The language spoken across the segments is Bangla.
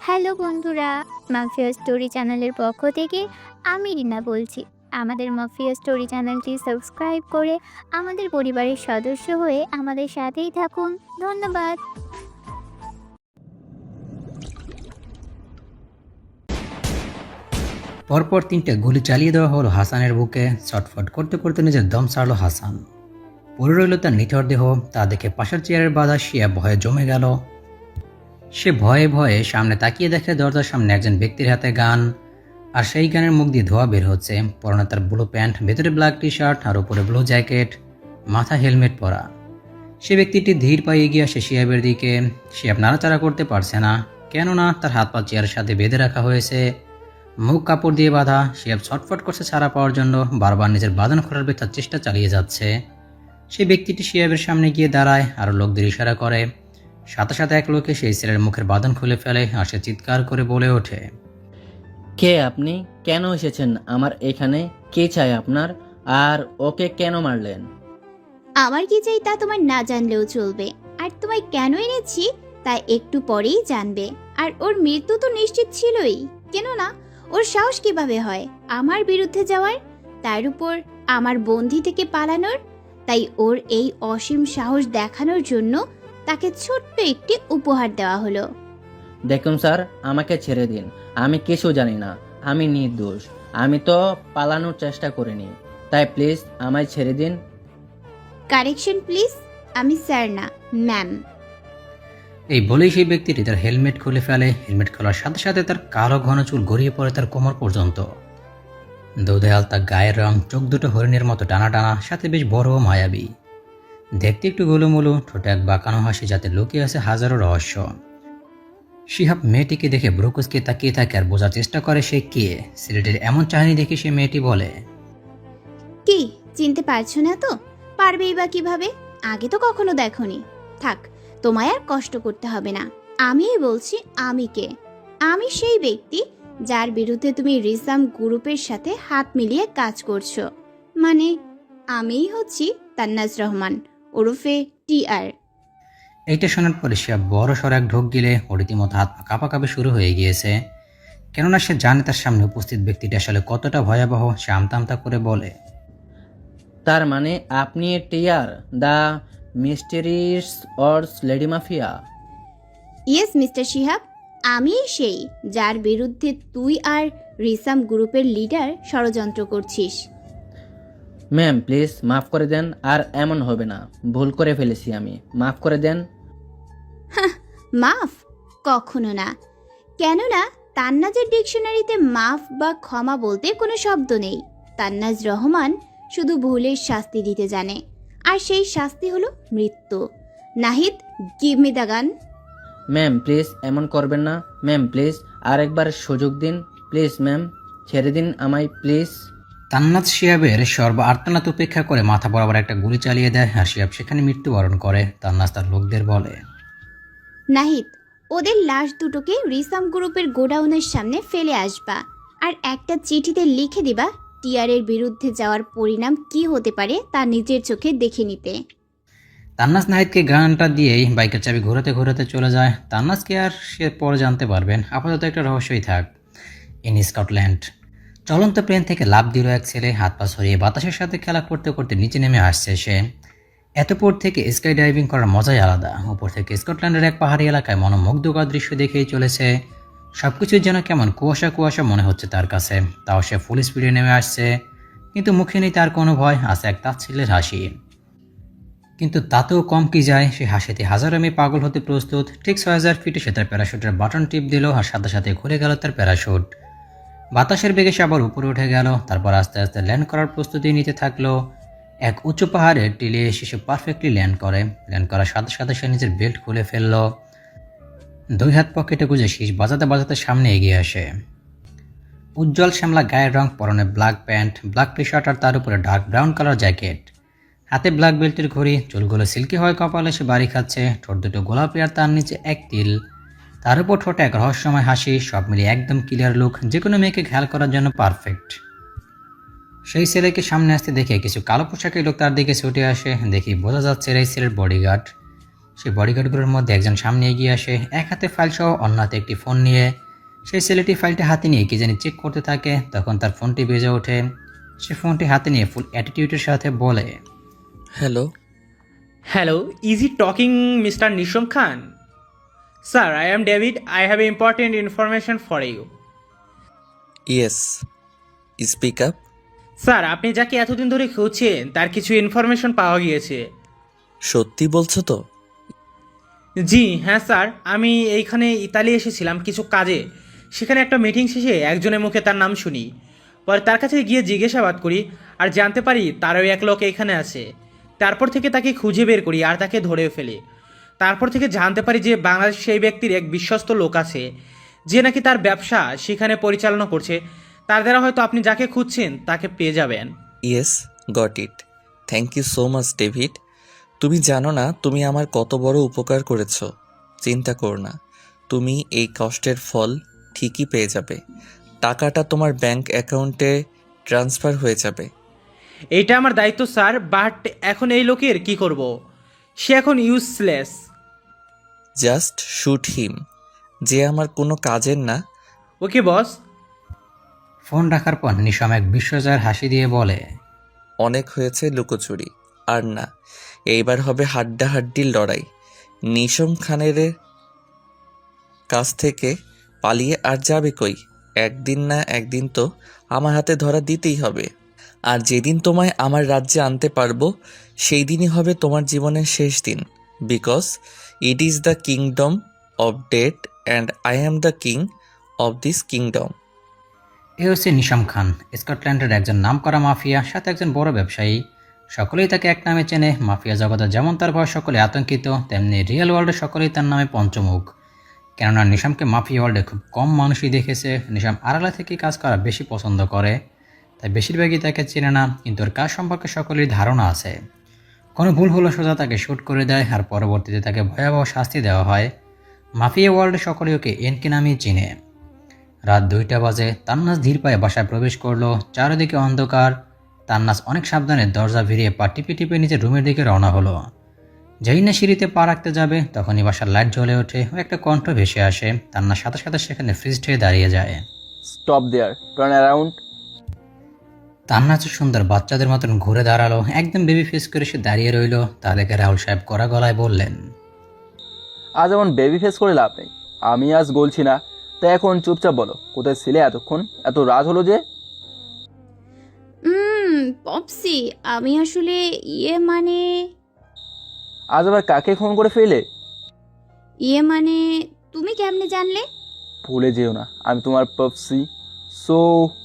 হ্যালো বন্ধুরা, মাফিয়া স্টোরি চ্যানেলের পক্ষ থেকে আমি রিনা বলছি। আমাদের মাফিয়া স্টোরি চ্যানেলটি সাবস্ক্রাইব করে আমাদের পরিবারের সদস্য হয়ে আমাদের সাথেই থাকুন। ধন্যবাদ। পরপর 3টে গুলি চালিয়ে দেওয়া হলো হাসানের বুকে। ছটফট করতে করতে নিজের দম ছাড়ল হাসান। পড়ে রইল তার নিথর দেহ। তা দেখে পাশের চেয়ারের বাধা শিয়া ভয়ে জমে গেল। সে ভয়ে ভয়ে সামনে তাকিয়ে দেখে দরজার সামনে একজন ব্যক্তির হাতে গান, আর সেই গানের মুখ দিয়ে ধোঁয়া বের হচ্ছে। পরনে তার ব্লু প্যান্ট, ভেতরে ব্ল্যাক টি শার্ট আর উপরে ব্লু জ্যাকেট, মাথা হেলমেট পরা। সে ব্যক্তিটি ধীর পায়ে এগিয়ে আসে শিয়াবের দিকে। শিয়াব নাড়াচাড়া করতে পারছে না, কেননা তার হাত পা চেয়ারের সাথে বেঁধে রাখা হয়েছে, মুখ কাপড় দিয়ে বাঁধা। শিয়াব ছটফট করছে ছাড়া পাওয়ার জন্য, বারবার নিজের বাঁধন খোলার ব্যথার চেষ্টা চালিয়ে যাচ্ছে। সেই ব্যক্তিটি শিয়াবের সামনে গিয়ে দাঁড়ায় আর লোকদের ইশারা করে। সাথে সাথে এক লোকে সেই ছেলের মুখের বাঁধন খুলে ফেলে আর সে চিৎকার করে বলে ওঠে, কে আপনি? কেন এসেছেন আমার এখানে? কে চাই আপনার? আর ওকে কেন মারলেন? আমার কি চাই তা তোমার না জানলেও চলবে, আর তোমায় কেন এনেছি তা একটু পরেই জানবে। আর ওর মৃত্যু তো নিশ্চিত ছিলই, কেন না? ওর সাহস কিভাবে হয় আমার বিরুদ্ধে যাওয়ার, তার উপর আমার বন্দি থেকে পালানোর? তাই ওর এই অসীম সাহস দেখানোর জন্য তাকে ছোট্ট একটি উপহার দেওয়া হলো। দেখুন স্যার, আমাকে ছেড়ে দিন। আমি কিছু জানি না, আমি নির্দোষ। আমি তো পালানোর চেষ্টা করিনি, তাই প্লিজ আমায় ছেড়ে দিন। কারেকশন প্লিজ, আমি স্যার না ম্যাম। এই বলেই সেই ব্যক্তিটি তার হেলমেট খুলে ফেলে। হেলমেট খোলার সাথে সাথে তার কালো ঘন চুল গড়িয়ে পড়ে তার কোমর পর্যন্ত। দুধেয়াল তার গায়ের রং, চোখ দুটো হরিণের মতো টানা টানা, সাথে বেশ বড় ও মায়াবী। দেখতে একটু গোলুমোলু, ঠোঁটে এক বাঁকানো হাসি যাতে লুকিয়ে আছে হাজারো রহস্য। শিহাব মেয়েটিকে দেখে ব্রুকুসকে তাকিয়ে থাকে আর বোঝার চেষ্টা করে সে কে। ছেলেটির এমন চাহনি দেখে সে মেয়েটি বলে, কি চিনতে পারছো না তো? পারবেই বা কিভাবে? আগে তো কখনো দেখোনি। থাক, তোমায় আর কষ্ট করতে হবে না। আমিই বলছি আমি কে। আমি সেই ব্যক্তি যার বিরুদ্ধে তুমি রিসাম গ্রুপের সাথে হাত মিলিয়ে কাজ করছো। মানে আমিই হচ্ছি তান্নাজ রহমান, ওরফে টিআর। এইটা শোনার পরে সে বড় সড় এক ঢোক গিলে ওর রীতিমতো হাত পা কাঁপাকাঁপি শুরু হয়ে গিয়েছে। কেননা সে জানে তার সামনে উপস্থিত ব্যক্তিটি আসলে কতটা ভয়াবহ। সে আমতা আমতা করে বলে, তার মানে আপনি টিয়ার, দ্য মিস্টেরিয়াস অর্স lady mafia? Yes mister Shihab, আমিই সেই যার বিরুদ্ধে তুই আর রিসাম গ্রুপের লিডার ষড়যন্ত্র করছিস। ম্যাম প্লিজ মাফ করে দেন, আর এমন হবে না। ভুল করে ফেলেছি আমি, মাফ করে দেন। মাফ? কখনো না। কেননা তান্নাজের ডিকশনারিতে মাফ বা ক্ষমা বলতে কোনো শব্দ নেই। তান্নাজ রহমান শুধু ভুলের শাস্তি দিতে জানে, আর সেই শাস্তি হলো মৃত্যু। Nahid, give me the gun. Ma'am please এমন করবেন না। ম্যাম প্লিজ আরেকবার সুযোগ দিন। প্লিজ ম্যাম, ছেড়ে দিন আমায় প্লিজ। তান্নাজ শিয়াবের সর্ব আর্তনাদ উপেক্ষা করে মাথা বরাবর একটা গুলি চালিয়ে দেয় আর শিয়াব সেখানে মৃত্যুবরণ করে। তান্নাজ তার লোকদের বলে, নাহিদ, ওদের লাশ দুটোকে রিসাম গ্রুপের গোডাউনের সামনে ফেলে আসবা, আর একটা চিঠিতে লিখে দিবা টিআরের বিরুদ্ধে যাওয়ার পরিণাম কি হতে পারে তা নিজের চোখে দেখে নিতে। তান্নাজ নাহিদকে গানটা দিয়েই বাইকের চাবি ঘোরাতে ঘোরাতে চলে যায়। তান্নাজকে আর সে পরে জানতে পারবেন, আপাতত একটা রহস্যই থাক। ইন স্কটল্যান্ড চলন্ত প্লেন থেকে লাফ দিল এক ছেলে। হাত পা ছড়িয়ে বাতাসের সাথে খেলা করতে করতে নিচে নেমে আসছে সে। এত উপর থেকে স্কাই ডাইভিং করার মজাই আলাদা। উপর থেকে স্কটল্যান্ডের এক পাহাড়ি এলাকায় মনোমুগ্ধকর দৃশ্য দেখেই চলেছে। সবকিছু যেন কেমন কুয়াশা কুয়াশা মনে হচ্ছে তার কাছে। তাও সে ফুল স্পিডে নেমে আসছে, কিন্তু মুখে নেই তার কোনো ভয়, আছে এক তাচ্ছিল্যের হাসি। কিন্তু তাতেও কম কি যায়, সে হাসিতে হাজারো মেয়ে পাগল হতে প্রস্তুত। ঠিক 6000 ফিটে সে তার প্যারাশুটের বাটন টিপ দিল আর সাথে সাথে ঘুরে গেল তার প্যারাশুট। বাতাসের বেগে সে আবার উপরে উঠে গেল। তারপর আস্তে আস্তে ল্যান্ড করার প্রস্তুতি নিতে থাকলো। এক উঁচু পাহাড়ের টিলে এসে সে পারফেক্টলি ল্যান্ড করে। ল্যান্ড করার সাথে সাথে সে নিজের বেল্ট খুলে ফেললো। 2 হাত পকেটে গুঁজে শীষ বাজাতে বাজাতে সামনে এগিয়ে আসে। উজ্জ্বল শ্যামলা গায়ের রং, পরনে black pant, black T-shirt আর তার উপরে ডার্ক ব্রাউন কালার জ্যাকেট। হাতে ব্ল্যাক বেল্টের ঘড়ি, চুলগুলো সিল্কি হয় কপালে সে বাড়ি খাচ্ছে। ঠোঁট দুটো গোলাপি আর তার নিচে এক তিল, তার উপর ঠোঁটে এক রহস্যময় হাসি। সব মিলিয়ে একদম ক্লিয়ার লুক, যে কোনো মেয়েকে খেয়াল করার জন্য পারফেক্ট। সেই ছেলেকে সামনে আসতে দেখে কিছু কালো পোশাকের লোক তার দিকে ছুটে আসে। দেখি বোঝা যাচ্ছে এই ছেলের বডিগার্ড। সেই বডিগার্ডগুলোর মধ্যে একজন সামনে এগিয়ে আসে, এক হাতে ফাইল সহ অন্য হাতে একটি ফোন নিয়ে। সেই ছেলেটি ফাইলটা হাতে নিয়ে কি জানি চেক করতে থাকে, তখন তার ফোনটি বেজে ওঠে। সে ফোনটি হাতে নিয়ে ফুল অ্যাটিটিউডের সাথে বলে, hello. Hello, is he talking Mr. Nisham Khan? Sir, I am David. I have important information for you. Yes, speak up. Sir, আপনি যাকে এতদিন ধরে খুঁজছেন তার কিছু ইনফরমেশন পাওয়া গিয়েছে। সত্যি বলছো তো? জি হ্যাঁ স্যার, আমি এইখানে ইতালি এসেছিলাম কিছু কাজে। সেখানে একটা মিটিং শেষে একজনের মুখে তার নাম শুনি। পরে তার কাছে গিয়ে জিজ্ঞাসাবাদ করি আর জানতে পারি তারও এক লোক এখানে আছে। তারপর থেকে তাকে খুঁজে বের করি আর তাকে ধরেও ফেলি। তারপর থেকে জানতে পারি যে বাংলাদেশ সেই ব্যক্তির এক বিশ্বস্ত লোক আছে যে নাকি তার ব্যবসা সেখানে পরিচালনা করছে। তার দ্বারা হয়তো আপনি যাকে খুঁজছেন তাকে পেয়ে যাবেন। Yes, got it. Thank you so much David. তুমি জানো না তুমি আমার কত বড় উপকার করেছো। চিন্তা করো না, তুমি এই কষ্টের ফল ঠিকই পেয়ে যাবে। টাকাটা তোমার ব্যাংক অ্যাকাউন্টে ট্রান্সফার হয়ে যাবে। এইটা আমার দায়িত্ব স্যার, বাট এখন এই লোকের কি করব? সে এখন ইউজলেস। জাস্ট শুট হিম, যে আমার কোনো কাজের না। ওকে বস। ফোন রাখার পর নিশাম এক বিশ্বজয়ের হাসি দিয়ে বলে, অনেক হয়েছে লুকোচুরি, আর না, এইবার হবে হাড্ডাহাড্ডির লড়াই। নিশম খানের কাছ থেকে পালিয়ে আর যাবে কই? একদিন না একদিন তো আমার হাতে ধরা দিতেই হবে। আর যেদিন তোমায় আমার রাজ্যে আনতে পারবো সেই দিনই হবে তোমার জীবনের শেষ দিন। Because it is the kingdom of death and I am the king of this kingdom. এ হচ্ছে নিশাম খান, স্কটল্যান্ডের একজন নামকরা মাফিয়া, সাথে একজন বড় ব্যবসায়ী। সকলেই তাকে এক নামে চেনে। মাফিয়া জগতে যেমন তার ভয় সকলে আতঙ্কিত, তেমনি রিয়েল ওয়ার্ল্ডে সকলেই তার নামে পঞ্চমুখ। কেননা নিশামকে মাফিয়া ওয়ার্ল্ডে খুব কম মানুষই দেখেছে। নিশাম আড়ালে থেকে কাজ করা বেশি পছন্দ করে, তাই বেশিরভাগই তাকে চেনে না, কিন্তু ওর কাজ সম্পর্কে সকলেরই ধারণা আছে। কোনো ভুল হলো সোজা তাকে শ্যুট করে দেয়, আর পরবর্তীতে তাকে ভয়াবহ শাস্তি দেওয়া হয়। মাফিয়া ওয়ার্ল্ডে সকলেই ওকে এনকে নামেই চিনে। রাত 2টা বাজে। তান্নাস ধীর পায়ে বাসায় প্রবেশ করলো। চারিদিকে অন্ধকার। তান্নাস অনেক সাবধানে দরজা ভিড়িয়ে পা টিপে টিপে নিজের রুমের দিকে রওনা হলো। যেই না সিঁড়িতে পা রাখতে যাবে তখনই বাসার লাইট জ্বলে ওঠে ও একটা কণ্ঠ ভেসে আসে। তান্নাস সাথে সাথে সেখানে ফ্রিজ হয়ে দাঁড়িয়ে যায়। স্টপ দেয়ার, টার্ন অ্যারাউন্ড। তান্নাস সুন্দর বাচ্চাদের মতন ঘুরে দাঁড়ালো, একদম বেবি ফেস করে সে দাঁড়িয়ে রইল। তা দেখে রাহুল সাহেব কড়া গলায় বললেন, আজ এমন বেবি ফেস করে লাভ নেই। আমি আজ বলছি না, তাই এখন চুপচাপ বলো কোথায় ছিলে এতক্ষণ? এত রাত হলো যে। পপসি, আমি আসলে মানে আজ আবার কাকে ফোন করে ফেলে? মানে তুমি কেমনে জানলে? ভুলে যেও না আমি তোমার পপসি। সো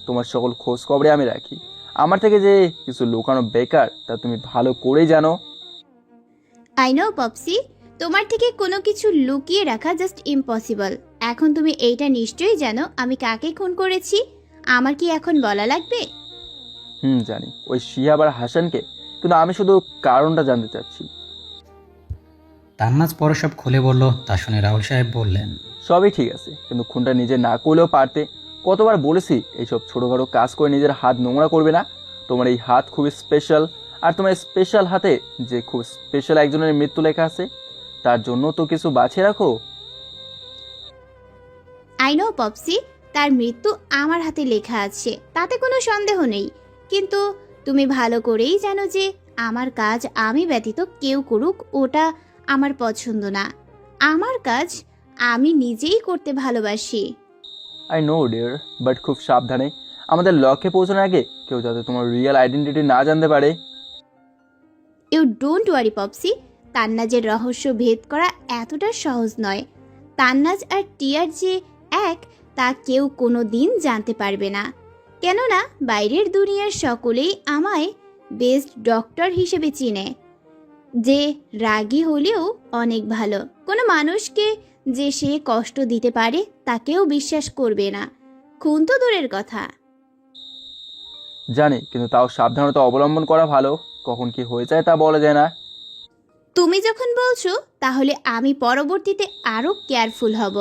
তোমার সকল খোঁজ খবরে আমি রাখি। আমার থেকে যে কিছু লুকানো বেকার তা তুমি ভালো করেই জানো। আই নো পপসি, তোমার থেকে কোনো কিছু লুকিয়ে রাখা জাস্ট ইম্পসিবল। এখন তুমি এইটা নিশ্চয়ই জানো আমি কাকে খুন করেছি। আমার কি এখন বলা লাগবে? জানি, ওই শিহাব আর হাসানকে, কিন্তু আমি শুধু কারণটা জানতে চাচ্ছি। তান্নাস পরে সব খুলে বলল। তা শুনে রাহুল সাহেব বললেন, সবই ঠিক আছে, কিন্তু খুনটা নিজে না করলেও পারতে। কতবার বলেছি এইসব ছোটোখাটো কাজ করে নিজের হাত নোংরা করবে না। তোমার এই হাত খুবই স্পেশাল, আর তোমার স্পেশাল হাতে যে খুব স্পেশাল একজনের মৃত্যু লেখা আছে, তার জন্য তো কিছু বাছিয়ে রাখো। আই নো পপসি, তার মৃত্যু আমার হাতে লেখা আছে, তাতে কোনো সন্দেহ নেই। কিন্তু তুমি ভালো করেই জানো যে আমার কাজ আমি ব্যতীত কেউ করুক ওটা আমার পছন্দ না। আমার কাজ আমি নিজেই করতে ভালোবাসি। আই নো ডিয়ার, বাট খুব সাবধানে। আমাদের লক্ষ্যে পৌঁছানোর আগে কেউ যাতে তোমার রিয়েল আইডেন্টিটি না জানতে পারে। ইউ ডোন্ট ওয়ারি পপসি, তান্নাজের রহস্য ভেদ করা এতটা সহজ নয়। তান্নাজ আর টিয়ার যে এক তা কেউ কোনো দিন জানতে পারবে না। কেননা বাইরের দুনিয়ার সকলেই আমায় বেস্ট ডক্টর হিসেবে চিনে, যে রাগী হলেও অনেক ভালো। কোনো মানুষকে যে সে কষ্ট দিতে পারে তাকেও বিশ্বাস করবে না, খুন তো দূরের কথা। জানি, কিন্তু তাও সাবধানতা অবলম্বন করা ভালো। কখন কি হয়ে যায় তা বলা যায় না। তুমি যখন বলছো তাহলে আমি পরবর্তীতে আরও কেয়ারফুল হব।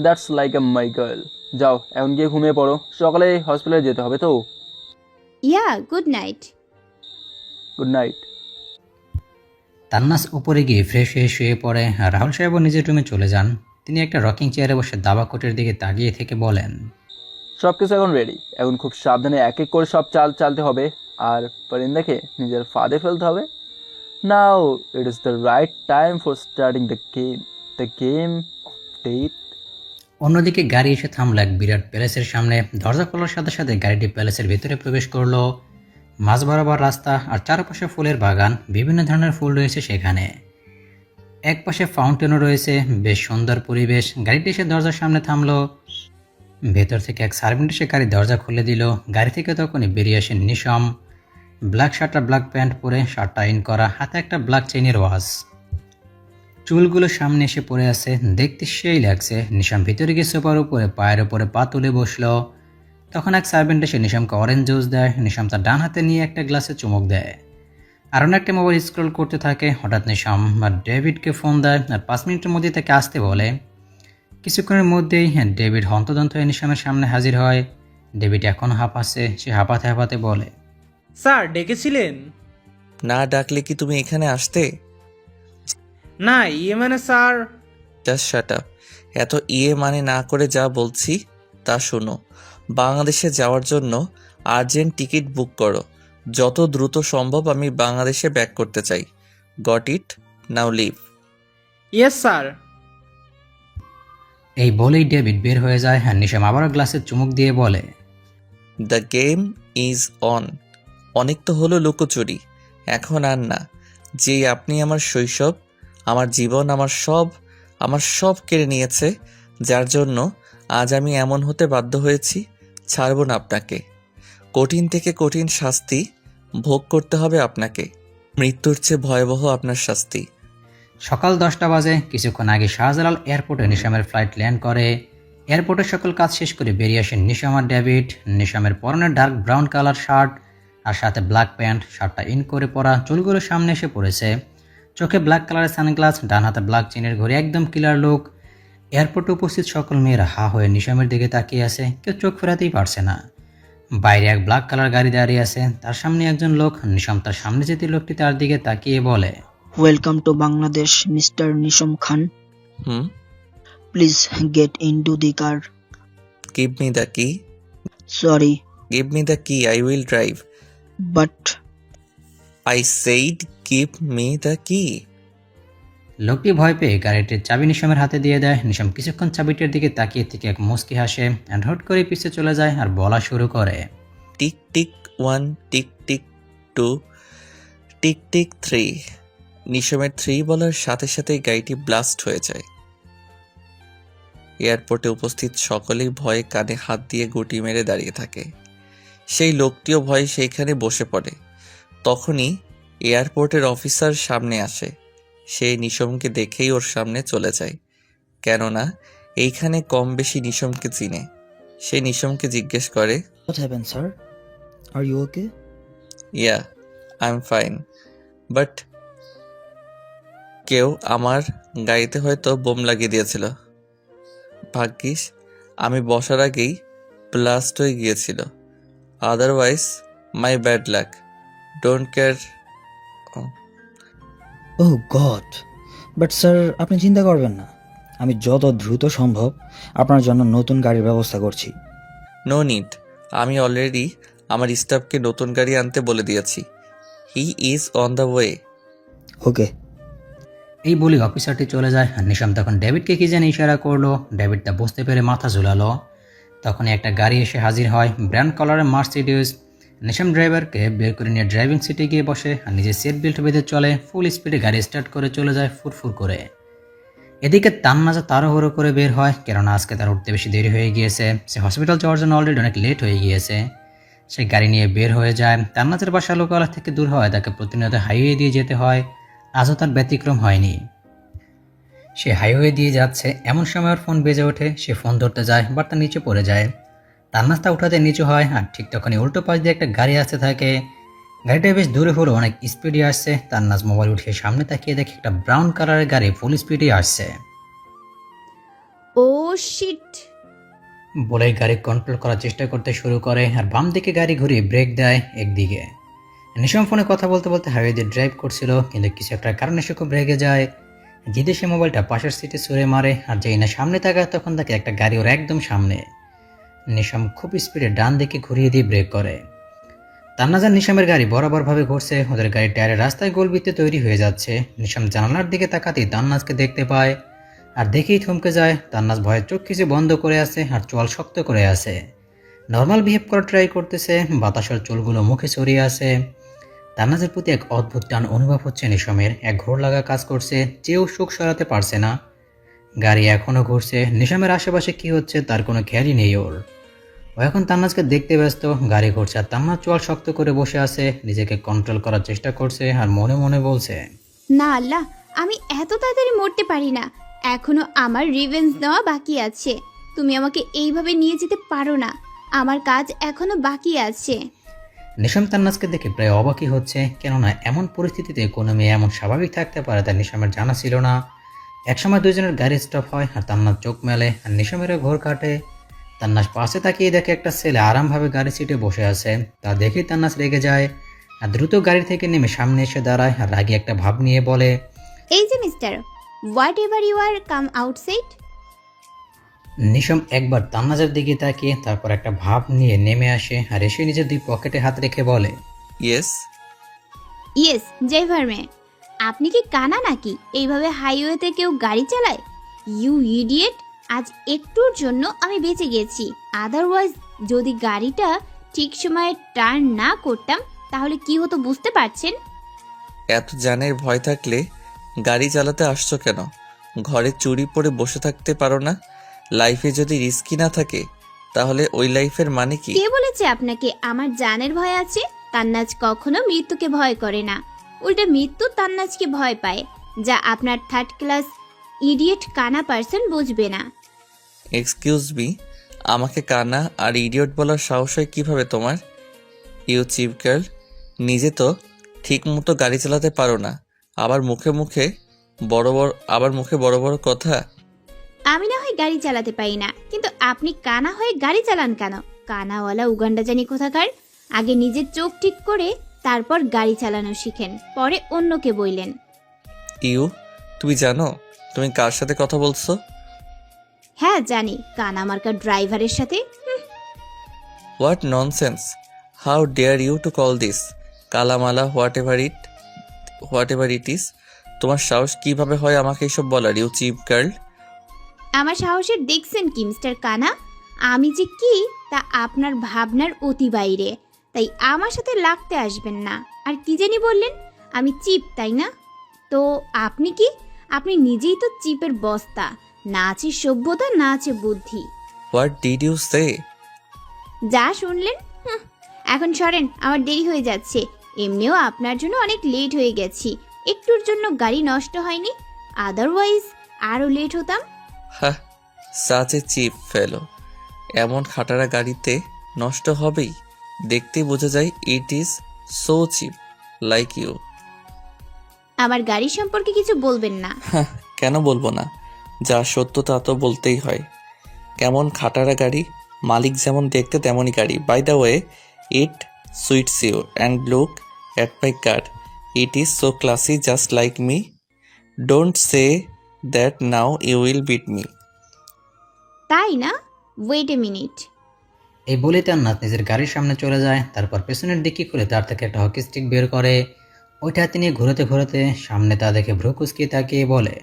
That's like a my girl. যাও এখন গিয়ে ঘুমিয়ে পড়ো, সকালে হসপিটালে যেতে হবে তো। Yeah, good night. Good night. Tannaz উপরে গিয়ে ফ্রেশ হয়ে শুয়ে পড়ে আর রাহুল সাহেবও নিজের রুমে চলে যান। তিনি একটা রকিং চেয়ারে বসে দাবা কোটের দিকে তাকিয়ে থেকে বলেন, সব কিছু এখন রেডি। এখন খুব সাবধানে এক এক করে সব চাল চালতে হবে আর পরিন্দাকে নিজের ফাঁদে ফেলতে হবে। Now it is the right time for starting the game of death. অন্যদিকে গাড়ি এসে থামলো এক বিরাট প্যালেসের সামনে। দরজা খোলার সাথে সাথে গাড়িটি প্যালেসের ভিতরে প্রবেশ করলো। মাঝ বরাবর রাস্তা আর চারপাশে ফুলের বাগান, বিভিন্ন ধরনের ফুল রয়েছে সেখানে। এক পাশে ফাউন্টেনও রয়েছে, বেশ সুন্দর পরিবেশ। গাড়িটি এসে দরজার সামনে থামলো। ভেতর থেকে এক সার্ভেন্ট এসে গাড়ির দরজা খুলে দিল। গাড়ি থেকে তখনই বেরিয়ে আসেন নিশম। ব্ল্যাক শার্ট আর ব্ল্যাক প্যান্ট পরে, শার্টটা ইন করা, হাতে একটা ব্ল্যাক চেইনের ওয়াচ। চুলগুলো সামনে এসে পড়ে আছে, দেখতে সেই লাগছে। নিশাম ভিতরে গিয়ে সোফার উপরে পায়ের উপরে পা তুলে বসলো। তখন এক সার্ভেন্ট এসে নিশামকে অরেঞ্জ জুস দেয়। নিশাম তার ডান হাতে নিয়ে একটা গ্লাসে চুমুক দেয়। আর অন্য একটা মোবাইল স্ক্রল করতে থাকে। হঠাৎ নিশাম বা ডেভিডকে ফোন দেয় আর 5 মিনিটের মধ্যে তাকে আসতে বলে। কিছুক্ষণের মধ্যেই ডেভিড হন্তদন্ত হয়ে নিশামের সামনে হাজির হয়। ডেভিড এখন হাঁপাচ্ছে, সে হাঁপাতে হাঁপাতে বলে, স্যার ডেকেছিলেন? না ডাকলে কি তুমি এখানে আসতে? না, মানে স্যার। Just shut up. এত মানে না করে যা বলছি তা শোনো। বাংলাদেশে যাওয়ার জন্য আর্জেন্ট টিকিট বুক করো। যত দ্রুত সম্ভব আমি বাংলাদেশে ব্যাক করতে চাই। Got it? Now leave. Yes sir. এই বলেই ডেভিড বের হয়ে যায়। নিশাম আবারও গ্লাসে চুমুক দিয়ে বলে, দ্য গেম ইজ অন। অনেক তো হলো লুকোচুরি, এখন আর না। যেই আপনি আমার শৈশব, আমার জীবন, আমার সব কেড়ে নিয়েছে, যার জন্য আজ আমি এমন হতে বাধ্য হয়েছি। ছাড়ব না আপনাকে। কঠিন থেকে কঠিন শাস্তি ভোগ করতে হবে আপনাকে। মৃত্যুর চেয়ে ভয়াবহ আপনার শাস্তি। সকাল 10টা বাজে। কিছুক্ষণ আগে শাহজালাল এয়ারপোর্টে নিশামের ফ্লাইট ল্যান্ড করে। এয়ারপোর্টের সকল কাজ শেষ করে বেরিয়ে আসেন নিশাম আর ডেভিড। নিশামের পরনে ডার্ক ব্রাউন কালার শার্ট আর সাথে ব্ল্যাক প্যান্ট, শার্টটা ইন করে পরা, চুলগুলো সামনে এসে পড়েছে, চোখে ব্ল্যাক কালারের সানগ্লাস, ডান হাতে ব্ল্যাক চেনের ঘড়ি, একদম ক্লিয়ার লুক। এয়ারপোর্টে উপস্থিত সকল মেয়েরা হা হয়ে নিশামের দিকে তাকিয়ে আছে, কেউ চোখ ফেরাতেই পারছে না। বাইরে এক ব্ল্যাক কালার গাড়ি দাঁড়িয়ে আছে, তার সামনে একজন লোক। নিশাম তার সামনে যেতে লোকটি তার দিকে তাকিয়ে বলে, Welcome to Bangladesh, Mr. Nisham Khan. Please get into the car. Give me the কি। Sorry, গিভ মি দ্য কি, I will drive. but I said give me the কি। লোকটি ভয় পেয়ে গাড়িটির চাবি নিশামের হাতে দিয়ে দেয়। নিশাম কিছুক্ষণ চাবিটির দিকে তাকিয়ে থেকে এক মুচকি হাসে অ্যান্ড হট করে পিছে চলে যায় আর বলা শুরু করে, tick tick 1, tick tick 2, tick tick 3। নিশমের 3 বলার সাথে সাথেই গাড়িটি ব্লাস্ট হয়ে যায়। এয়ারপোর্টে উপস্থিত সকলেই ভয়ে কানে হাত দিয়ে গুটি মেরে দাঁড়িয়ে থাকে। সেই লোকটিও ভয়ে সেইখানে বসে পড়ে। তখনই এয়ারপোর্টের অফিসার সামনে আসে। সে নিশমকে দেখেই ওর সামনে চলে যায়, কেননা এইখানে কম বেশি নিশমকে চিনে। সে নিশমকে জিজ্ঞেস করে, what happened, sir? Are you okay? Yeah, I am fine, but কেউ আমার গাড়িতে হয়তো বোম লাগিয়ে দিয়েছিল। ভাগ্যিস আমি বসার আগেই ব্লাস্ট হয়ে গিয়েছিল। Otherwise my bad luck. Don't care. Oh god, but sir আপনি চিন্তা করবেন না, আমি যত দ্রুত সম্ভব আপনার জন্য নতুন গাড়ির ব্যবস্থা করছি। নো নিড, আমি অলরেডি আমার স্টাফকে নতুন গাড়ি আনতে বলে দিয়েছি। He is on the way. Okay. এই বলে অফিসারটি চলে যায়। আর নিশাম তখন ডেভিডকে কি জানি ইশারা করলো। ডেভিড তা বুঝতে পেরে মাথা ঝুলালো। তখনই একটা গাড়ি এসে হাজির হয়, ব্র্যান্ড কালারের মার্সিডিজ। নিশাম ড্রাইভারকে বের করে নিয়ে ড্রাইভিং সিটে গিয়ে বসে আর নিজে সিট বেল্ট বেঁধে চলে। ফুল স্পিডে গাড়ি স্টার্ট করে চলে যায় ফুরফুর করে। এদিকে তান্নাজা তাড়াহুড়ো করে বের হয়, কেননা আজকে তার উঠতে বেশি দেরি হয়ে গিয়েছে। সে হসপিটাল যাওয়ার জন্য অলরেডি অনেক লেট হয়ে গিয়েছে। সে গাড়ি নিয়ে বের হয়ে যায়। তান্নাজের বাসা লোকালয় থেকে দূর হয়, তাকে প্রতিনিয়ত হাইওয়ে দিয়ে যেতে হয়। আজও তার ব্যতিক্রম হয়নি। সে হাইওয়ে দিয়ে যাচ্ছে, এমন সময় ওর ফোন বেজে ওঠে। সে ফোন ধরতে যায়, বাট তা নিচে পড়ে যায়। তান্নাজটা উঠাতে নিচু হয়, আর ঠিক তখনই উল্টো পাশ দিয়ে একটা গাড়ি আসতে থাকে। গাড়িটা বেশ দূরে হলো, অনেক স্পিডে আসছে। তান্নাজ মোবাইল উঠিয়ে সামনে তাকিয়ে দেখে একটা ব্রাউন কালারের গাড়ি ফুল স্পিডে আসছে। ও শিট! বলেই গাড়ি কন্ট্রোল করার চেষ্টা করতে শুরু করে আর বাম দিকে গাড়ি ঘুরিয়ে ব্রেক দেয় একদিকে। নিশাম ফোনে কথা বলতে বলতে হাইওয়ে দিয়ে ড্রাইভ করছিল, কিন্তু কিছু একটা কারণে সে খুব রেগে যায়। জিদে সে মোবাইলটা পাশের সিটে ছুঁড়ে মারে, আর যেই না সামনে তাকায় তখন তাকে একটা গাড়ি ওর একদম সামনে। নিশাম খুব স্পিডে ডান দিকে ঘুরিয়ে দিয়ে ব্রেক করে। তান্নাজ আর নিশামের গাড়ি বরাবরভাবে ঘুরছে, ওদের গাড়ির টায়ারের রাস্তায় গোলবৃত্তে তৈরি হয়ে যাচ্ছে। নিশাম জানালার দিকে তাকাতেই তান্নাজকে দেখতে পায়, আর দেখেই থমকে যায়। তান্নাজ ভয়ে চোখ কিছু বন্ধ করে আছে আর চোয়াল শক্ত করে আছে। নর্মাল বিহেভ করার ট্রাই করতেছে, বাতাসের চুলগুলো মুখে ছড়িয়ে আছে। তান্নাজের প্রতি এক অদ্ভুত টান অনুভব হচ্ছে নিশামের, এক ঘোর লাগা কাজ করছে, চেয়েও সুখ সরাতে পারছে না। গাড়ি এখনও ঘুরছে, নিশামের আশেপাশে কি হচ্ছে তার কোনো খেয়ালই নেই ওর। ও এখন তান্নাজকে দেখতে ব্যস্ত। গাড়ি ঘুরছে আর তান্নাজ চোয়াল শক্ত করে বসে আছে, নিজেকে কন্ট্রোল করার চেষ্টা করছে আর মনে মনে বলছে, না আল্লাহ, আমি এত তাড়াতাড়ি মরতে পারি না। এখনো আমার রিভেঞ্জ নেওয়া বাকি আছে। তুমি আমাকে এইভাবে নিয়ে যেতে পারো না, আমার কাজ এখনো বাকি আছে। নিশাম তান্নাজকে দেখে প্রায় অবাকই হচ্ছে, কেননা এমন পরিস্থিতিতে কোনো মেয়ে এমন স্বাভাবিক থাকতে পারে তা নিশামের জানা ছিল না। একসময় দুজনের গাড়ি স্টপ হয় আর তান্নাজ চোখ মেলে আর নিশামেরও ঘোর কাটে। তান্নাজ পাশে তাকিয়ে দেখে একটা ছেলে আরামভাবে গাড়ির সিটে বসে আছে। তা দেখেই তান্নাজ রেগে যায় আর দ্রুত গাড়ি থেকে নেমে সামনে এসে দাঁড়ায় আর রাগী একটা ভাব নিয়ে বলে, এই যে mister, whatever you are, come outside. Nisham একবার তান্নাজের দিকে তাকিয়ে তারপর একটা ভাব নিয়ে নেমে আসে আর এসে নিজের দুই পকেটে হাত রেখে বলে, ইয়েস। ইয়েস ড্রাইভার মে, আপনি কি কানা নাকি? এইভাবে হাইওয়েতে কেউ গাড়ি চালায়? ইউ ইডিয়েট, আজ একটুর জন্য আমি বেঁচে গেছি। আদারওয়াইজ যদি গাড়িটা ঠিক সময়ে টার্ন না করতাম তাহলে কি হতো বুঝতে পারছেন? এত জানের ভয় থাকলে গাড়ি চালাতে আসছো কেন? ঘরে চুরি পরে বসে থাকতে পারো না? লাইফে যদি রিস্কি না থাকে তাহলে ওই লাইফের মানে কি? কে বলেছে আপনাকে আমার জানের ভয় আছে? তান্নাজ কখনো মৃত্যুকে ভয় করে না, উল্টা মৃত্যু তান্নাজকে ভয় পায়, যা আপনার থার্ড ক্লাস ইডিয়েট কানা পার্সন বুঝবে না। এক্সকিউজ মি, আমাকে কানা আর ইডিয়ট বলার সাহস হয় কিভাবে তোমার? ইউ চিপ গার্ল, নিজে তো ঠিক মতো গাড়ি চালাতে পারো না, আবার মুখে বড় বড় কথা। আমি না হয় গাড়ি চালাতে পারি না, কিন্তু আপনি কানা হয়ে গাড়ি চালান কেন? কানাওয়ালা উগান্ডা জানি কোথাকার। আগে নিজের চোখ ঠিক করে তারপর গাড়ি চালানো শিখেন, পরে অন্যকে বইলেন। তুমি জানো তুমি কার সাথে কথা বলছো? হ্যাঁ জানি, কানা মার্কার ড্রাইভারের সাথে। What nonsense, how dare you to call this কালামালা হোয়াট এভার ইট ইজ। তোমার সাহস কিভাবে হয় আমাকে এসব বলার, ইউ চিপ গার্ল? আমার সাহসের দেখছেন কি মিস্টার কানা? আমি যে কি তা আপনার ভাবনার অতি বাইরে, তাই আমার সাথে লাগতে আসবেন না। আর কি জানি বললেন, আমি চিপ তাই না? তো আপনি কি? আপনি নিজেই তো চিপের বস্তা, না আছে সভ্যতা না আছে বুদ্ধি। হোয়াট ডিড ইউ সে? যা শুনলেন। এখন সরেন, আমার দেরি হয়ে যাচ্ছে। এমনিও আপনার জন্য অনেক লেট হয়ে গেছি, একটুর জন্য গাড়ি নষ্ট হয়নি, আদারওয়াইজ আরও লেট হতাম। হ্যাঁ, সাচ এ চিপ ফেলো। এমন খাটারা গাড়িতে নষ্ট হবেই, দেখতেই বোঝা যায় it is so cheap like you. আমার গাড়ি সম্পর্কে কিছু বলবেন না। হ্যাঁ, কেন বলবো না? যা সত্য তা তো বলতেই হয়। কেমন খাটারা গাড়ি, মালিক যেমন দেখতে তেমনই গাড়ি। By the way, it suits you and look at my car, it is so classy just like me. Don't say that now you will beat me. তাই না? Wait a minute. এই বলে তান্নাজ নিজের গাড়ির সামনে চলে যায়। তারপর পেছনের দিকে খুলে তার থেকে একটা হকি স্টিক বের করে, ওইটা হাতে নিয়ে ঘুরতে ঘুরতে সামনে তা দেখে ভ্রু কুচকিয়ে তাকিয়ে বলে,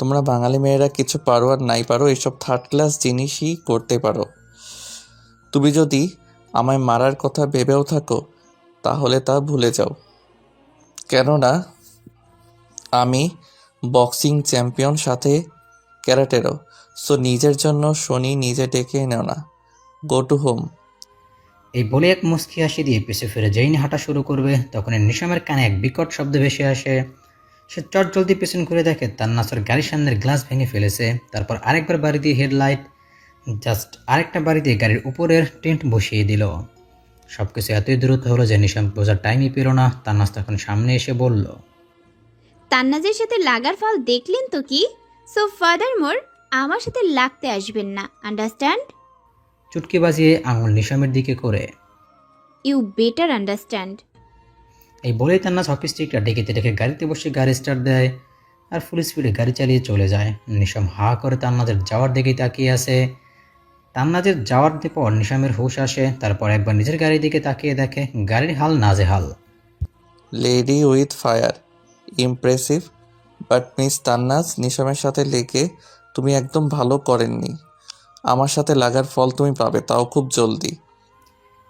তোমরা বাঙালি মেয়েরা কিছু পারো আর নাই পারো এসব থার্ড ক্লাস জিনিসই করতে পারো। তুমি যদি আমায় মারার কথা ভেবেও থাকো তাহলে তা ভুলে যাও, কেননা আমি বক্সিং চ্যাম্পিয়ন, সাথে ক্যারাটেরও। সো নিজের জন্য শনি নিজে ডেকে নেও না। Go to home. এই বলে এক মুচকি হাসি দিয়ে পিছু ফিরে যেই না হাঁটা শুরু করবে, তখন নিশামের কানে এক বিকট শব্দ ভেসে আসে। সে চট জলদি পেছন ঘুরে দেখে তান্নাজের গাড়ির সামনের গ্লাস ভেঙে ফেলেছে। তারপর আরেকবার বাড়ি দিয়ে হেডলাইট, জাস্ট আরেকটা বাড়ি দিয়ে গাড়ির উপরের টেন্ট বসিয়ে দিল। সব কিছু এতই দ্রুত হলো যে নিশাম বোঝার টাইমই পেল না। তান্নাজ তখন সামনে এসে বলল, তান্নাজের সাথে লাগার ফল দেখলেন তো কি? সো ফার্দার মোর আমার সাথে লাগতে আসবেন না, আন্ডারস্ট্যান্ড? চুটকি বাজিয়ে আঙুল নিশামের দিকে করে। You better understand. এই বলেই তান্নাজ হকি স্টিকটা ডেকেতে ডেকে গাড়িতে বসে গাড়ি স্টার্ট দেয় আর ফুল স্পিডে গাড়ি চালিয়ে চলে যায়। নিশাম হা করে তান্নাজের যাওয়ার দিকেই তাকিয়ে আছে। তান্নাজের যাওয়ার পর নিশামের হুঁশ আসে, তারপর একবার নিজের গাড়ির দিকে তাকিয়ে দেখে গাড়ির হাল নাজেহাল। Lady with fire, impressive, but miss Tannaz, নিশামের সাথে লেগে তুমি একদম ভালো করেননি। আমার সাথে লাগার ফল তুমি পাবে, তাও খুব জলদি।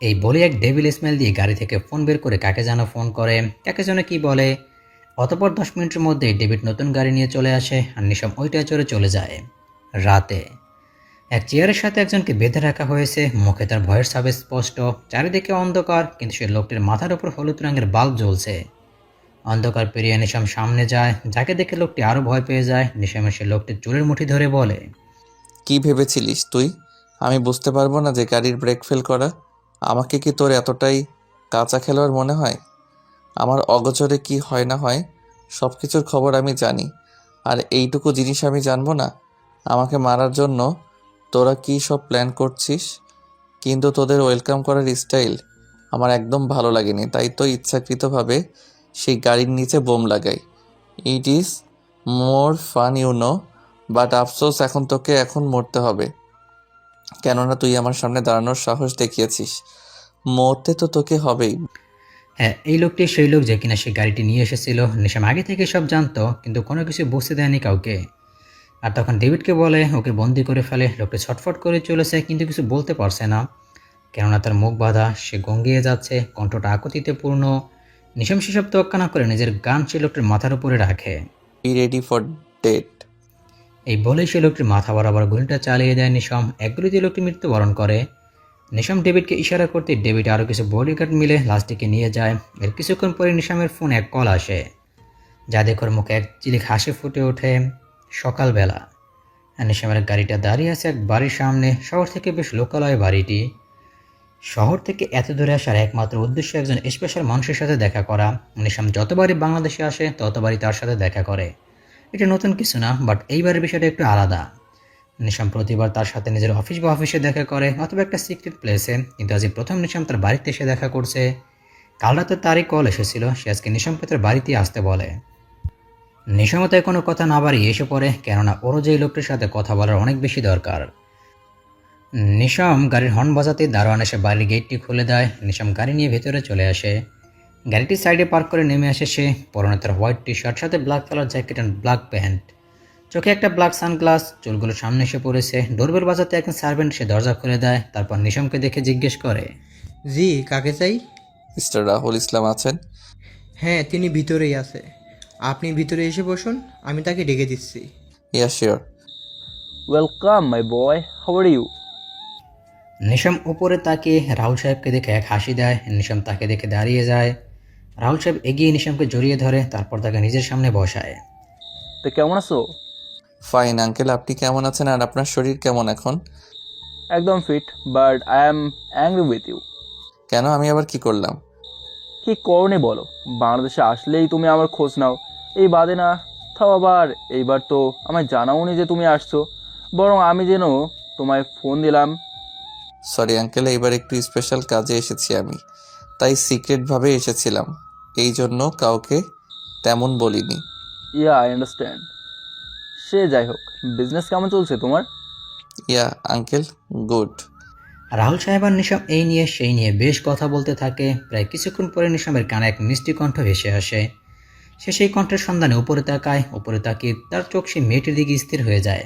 এই বলে এক ডেভিল স্মেল দিয়ে গাড়ি থেকে ফোন বের করে কাকে যেন ফোন করে, কাকে যেন কি বলে। অতপর 10 মিনিটের মধ্যেই ডেভিড নতুন গাড়ি নিয়ে চলে আসে আর নিশাম ওইটায় চড়ে চলে যায়। রাতে এক চেয়ারের সাথে একজনকে বেঁধে রাখা হয়েছে, মুখে তার ভয়ের ছাপ স্পষ্ট, চারিদিকে অন্ধকার, কিন্তু সে লোকটির মাথার উপর হলুদ রঙের বাল্ব জ্বলছে। অন্ধকার পেরিয়ে নিশাম সামনে যায়, যাকে দেখে লোকটি আরও ভয় পেয়ে যায়। নিশামের সে লোকটির চুলের মুঠি ধরে বলে, কি ভেবেছিলিস তুই আমি বুঝতে পারবো না যে গাড়ির ব্রেক ফেল করা? আমাকে কি তোর এতটাই কাঁচা খেলোয়াড় মনে হয়? আমার অগোচরে কি হয় না হয় সব কিছুর খবর আমি জানি, আর এইটুকু জিনিস আমি জানবো না? আমাকে মারার জন্য তোরা কি সব প্ল্যান করছিস, কিন্তু তোদের ওয়েলকাম করার স্টাইল আমার একদম ভালো লাগেনি, তাই তো ইচ্ছাকৃতভাবে সেই গাড়ির নিচে বোম লাগাই। It is more fun you know, but আফসোস এখন তোকে এখন মরতে হবে, কেননা তুই আমার সামনে দাঁড়ানোর সাহস দেখিয়েছিস। মরতে তো তোকে হবেই। হ্যাঁ, এই লোকটি সেই লোক যে কিনা সে গাড়িটি নিয়ে এসেছিল। নিশাম আগে থেকে সব জানতো, কিন্তু কোনো কিছু বুঝতে দেয়নি কাউকে। আর তখন ডেভিডকে বলে ওকে বন্দি করে ফেলে। লোকটি ছটফট করে চলেছে, কিন্তু কিছু বলতে পারছে না, কেননা তার মুখ বাঁধা, সে গঙ্গিয়ে যাচ্ছে, কণ্ঠটা আকুতিতে পূর্ণ। নিশাম সেসব তোয়াক্কা না করে নিজের গান সে লোকটির মাথার উপরে রাখে। Be ready for date. এই বলেই সে লোকটির মাথা বরাবর গুলিটা চালিয়ে দেয় নিশাম। এক গুলিতে লোকটি মৃত্যুবরণ করে। নিশাম ডেভিডকে ইশারা করতে ডেভিড আরও কিছু বডিগার্ড মিলে লাশটিকে নিয়ে যায়। এর কিছুক্ষণ পরে নিশামের ফোনে এক কল আসে, যা দেখে মুখে এক চিলিক হাসি ফুটে ওঠে। সকালবেলা নিশামের গাড়িটা দাঁড়িয়ে আছে এক বাড়ির সামনে। শহর থেকে বেশ লোকালয় বাড়িটি। শহর থেকে এত দূরে আসার একমাত্র উদ্দেশ্য একজন স্পেশাল মানুষের সাথে দেখা করা। নিশাম যতবারই বাংলাদেশে আসে ততবারই তার সাথে দেখা করে। এটা নতুন কিছু না, বাট এইবারের বিষয়টা একটু আলাদা। নিশাম প্রতিবার তার সাথে নিজের অফিস বা অফিসে দেখা করে, অথবা একটা সিক্রেট প্লেসে, কিন্তু আজই প্রথম নিশাম তার বাড়িতে এসে দেখা করছে। কাল রাতে তারই কল এসেছিল, সে আজকে নিশামকে তার বাড়িতে আসতে বলে। নিশামও তাই কোনো কথা না বাড়িয়ে এসে পড়ে, কেননা ওরও যে লোকটির সাথে কথা বলার অনেক বেশি দরকার। নিশাম গাড়ির হর্ন বাজাতে দারোয়ান এসে বাড়ির গেটটি খুলে দেয়। নিশাম গাড়ি নিয়ে ভেতরে চলে আসে। গাড়িটি সাইডে পার্ক করে নেমে আসে সে। পরনে তার হোয়াইট টি শার্ট, সাথে black colour jacket and black pant, চোখে একটা ব্ল্যাক সানগ্লাস, চুলগুলো সামনে এসে পড়েছে। ডোরবেল বাজাতে একজন সার্ভেন্ট সে দরজা খুলে দেয়। তারপর নিশামকে দেখে জিজ্ঞেস করে, জি, কাকে চাই? মিস্টার রাহুল ইসলাম আছেন? হ্যাঁ, তিনি ভিতরেই আছে। আপনি ভিতরে এসে বসুন, আমি তাকে ডেকে দিচ্ছি। Yeah sure. Welcome my boy, how are you? Nisham উপরে তাকিয়ে রাহুল সাহেবকে দেখে এক হাসি দেয়। নিশাম তাকে দেখে দাঁড়িয়ে যায়। রাহুল সাহেব এগিয়ে নিশামকে জড়িয়ে ধরে, তারপর তাকে নিজের সামনে বসায়। তো কেমন আছো? ফাইন আঙ্কেল, আপনি কেমন আছেন আর আপনার শরীর কেমন এখন? একদম fit, but I am angry with you. কেন, আমি আবার কি করলাম? কি করনি বলো? বাংলাদেশে আসলেই তুমি আমার খোঁজ নাও, এই বাদে না। তাও আবার এইবার তো আমায় জানাওনি যে তুমি আসছো, বরং আমি যেন তোমায় ফোন দিলাম। সরি আঙ্কেল, এইবার একটু স্পেশাল কাজে এসেছি আমি, তাই সিক্রেটভাবে এসেছিলাম, এই জন্য কাউকে তেমন বলিনি। ইয়া, আই আন্ডারস্ট্যান্ড। সে যাই হোক, বিজনেস কেমন চলছে তোমার? ইয়া আঙ্কেল, গুড। রাহুল সাহেব আর নিশাম এই নিয়ে সেই নিয়ে বেশ কথা বলতে থাকে। প্রায় কিছুক্ষণ পরে নিশামের কানে এক মিষ্টি কণ্ঠ ভেসে আসে। সে সেই কণ্ঠের সন্ধানে উপরে তাকায়। উপরে তাকিয়ে তার চোখ সেই মেয়েটির দিকে স্থির হয়ে যায়।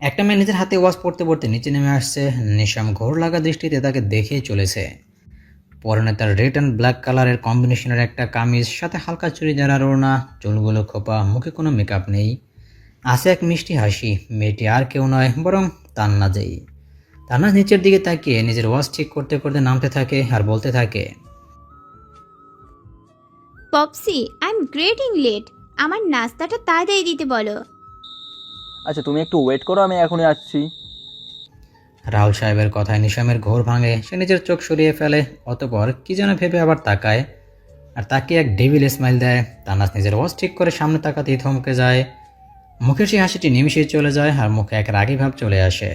একটা মেয়ে নিজের হাতে ওয়াচ পড়তে পড়তে নিচে নেমে আসছে। নিশাম ঘোর লাগা দৃষ্টিতে তাকে দেখেই চলেছে। পরনে তার রেড অ্যান্ড ব্ল্যাক কালারের কম্বিনেশনের একটা কামিজ, সাথে হালকা চুড়িদার আর ওড়না, চুলগুলো খোপা, মুখে কোনো মেকআপ নেই। আছে এক মিষ্টি হাসি। মেয়েটি আর কেউ নয়, বরং তান্নাজেই। তান্নাজ নিচের দিকে তাকিয়ে নিজের ওয়াচ ঠিক করতে করতে নামতে থাকে আর বলতে থাকে, পপসি, আই এম গ্রেটিং লেট। আমার নাস্তাটা তাড়াতাড়ি দিতে বলো। আচ্ছা, তুমি একটু ওয়েট করো, আমি এখনই আসছি। রাহুল সাহেবের কথায় নিশামের ঘোর ভাঙে। সে নিজের চোখ সরিয়ে ফেলে, অতপর কি যেন ভেবে আবার তাকায়, আর তাকে এক ডেভিল স্মাইল দেয়। তান্নাজ নিজের ওয়াচ ঠিক করে সামনে তাকাতেই থমকে যায়। মুখের সেই হাসিটি নিমিশেই চলে যায়, আর মুখে এক রাগী ভাব চলে আসে।